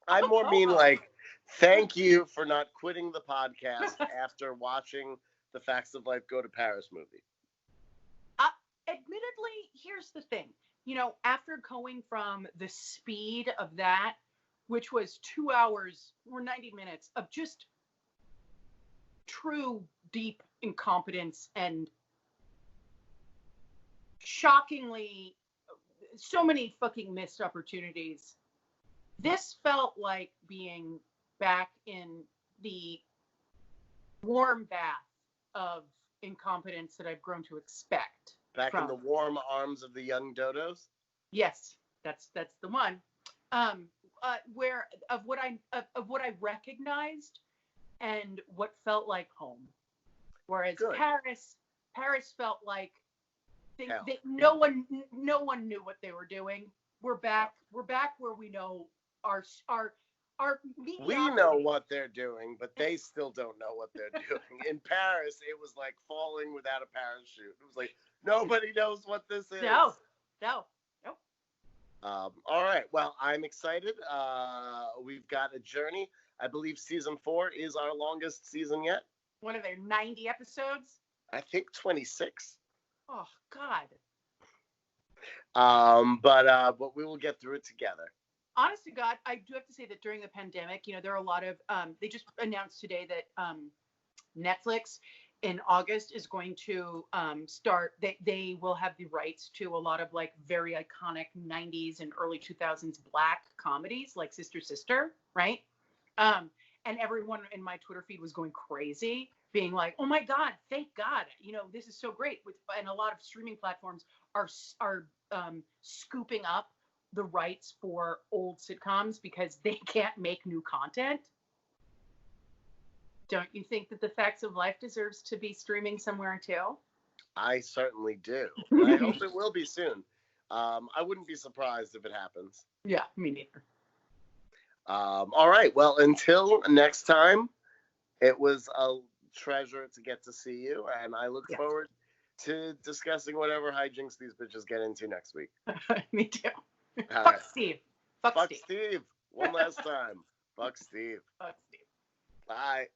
I more mean like, thank you for not quitting the podcast after watching the Facts of Life Go to Paris movie. Admittedly, here's the thing. After going from the speed of that, which was 2 hours or 90 minutes of just true deep incompetence and shockingly so many fucking missed opportunities, this felt like being back in the warm bath of incompetence that I've grown to expect. Back in the warm arms of the young dodos? Yes, that's the one. Where of what I recognized and what felt like home. Whereas Paris felt like no one knew what they were doing. We're back where we know our we know what they're doing, but they still don't know what they're doing. In Paris, it was like falling without a parachute. It was like nobody knows what this is. No. All right. Well, I'm excited. We've got a journey. I believe season 4 is our longest season yet. What are there, 90 episodes? I think 26. Oh God. But we will get through it together. Honest to God, I do have to say that during the pandemic, there are a lot of they just announced today that Netflix in August is going to start. They will have the rights to a lot of like very iconic 90s and early 2000s Black comedies like Sister Sister, right? And everyone in my Twitter feed was going crazy, being like, "Oh my God, thank God! This is so great." And a lot of streaming platforms are scooping up the rights for old sitcoms because they can't make new content. Don't you think that The Facts of Life deserves to be streaming somewhere too? I certainly do. I hope it will be soon. I wouldn't be surprised if it happens. Yeah, me neither. All right. Well, until next time, it was a treasure to get to see you, and I look forward to discussing whatever hijinks these bitches get into next week. Me too. All Fuck right. Steve. Fuck Steve. One last time. Fuck Steve. Fuck Steve. Bye.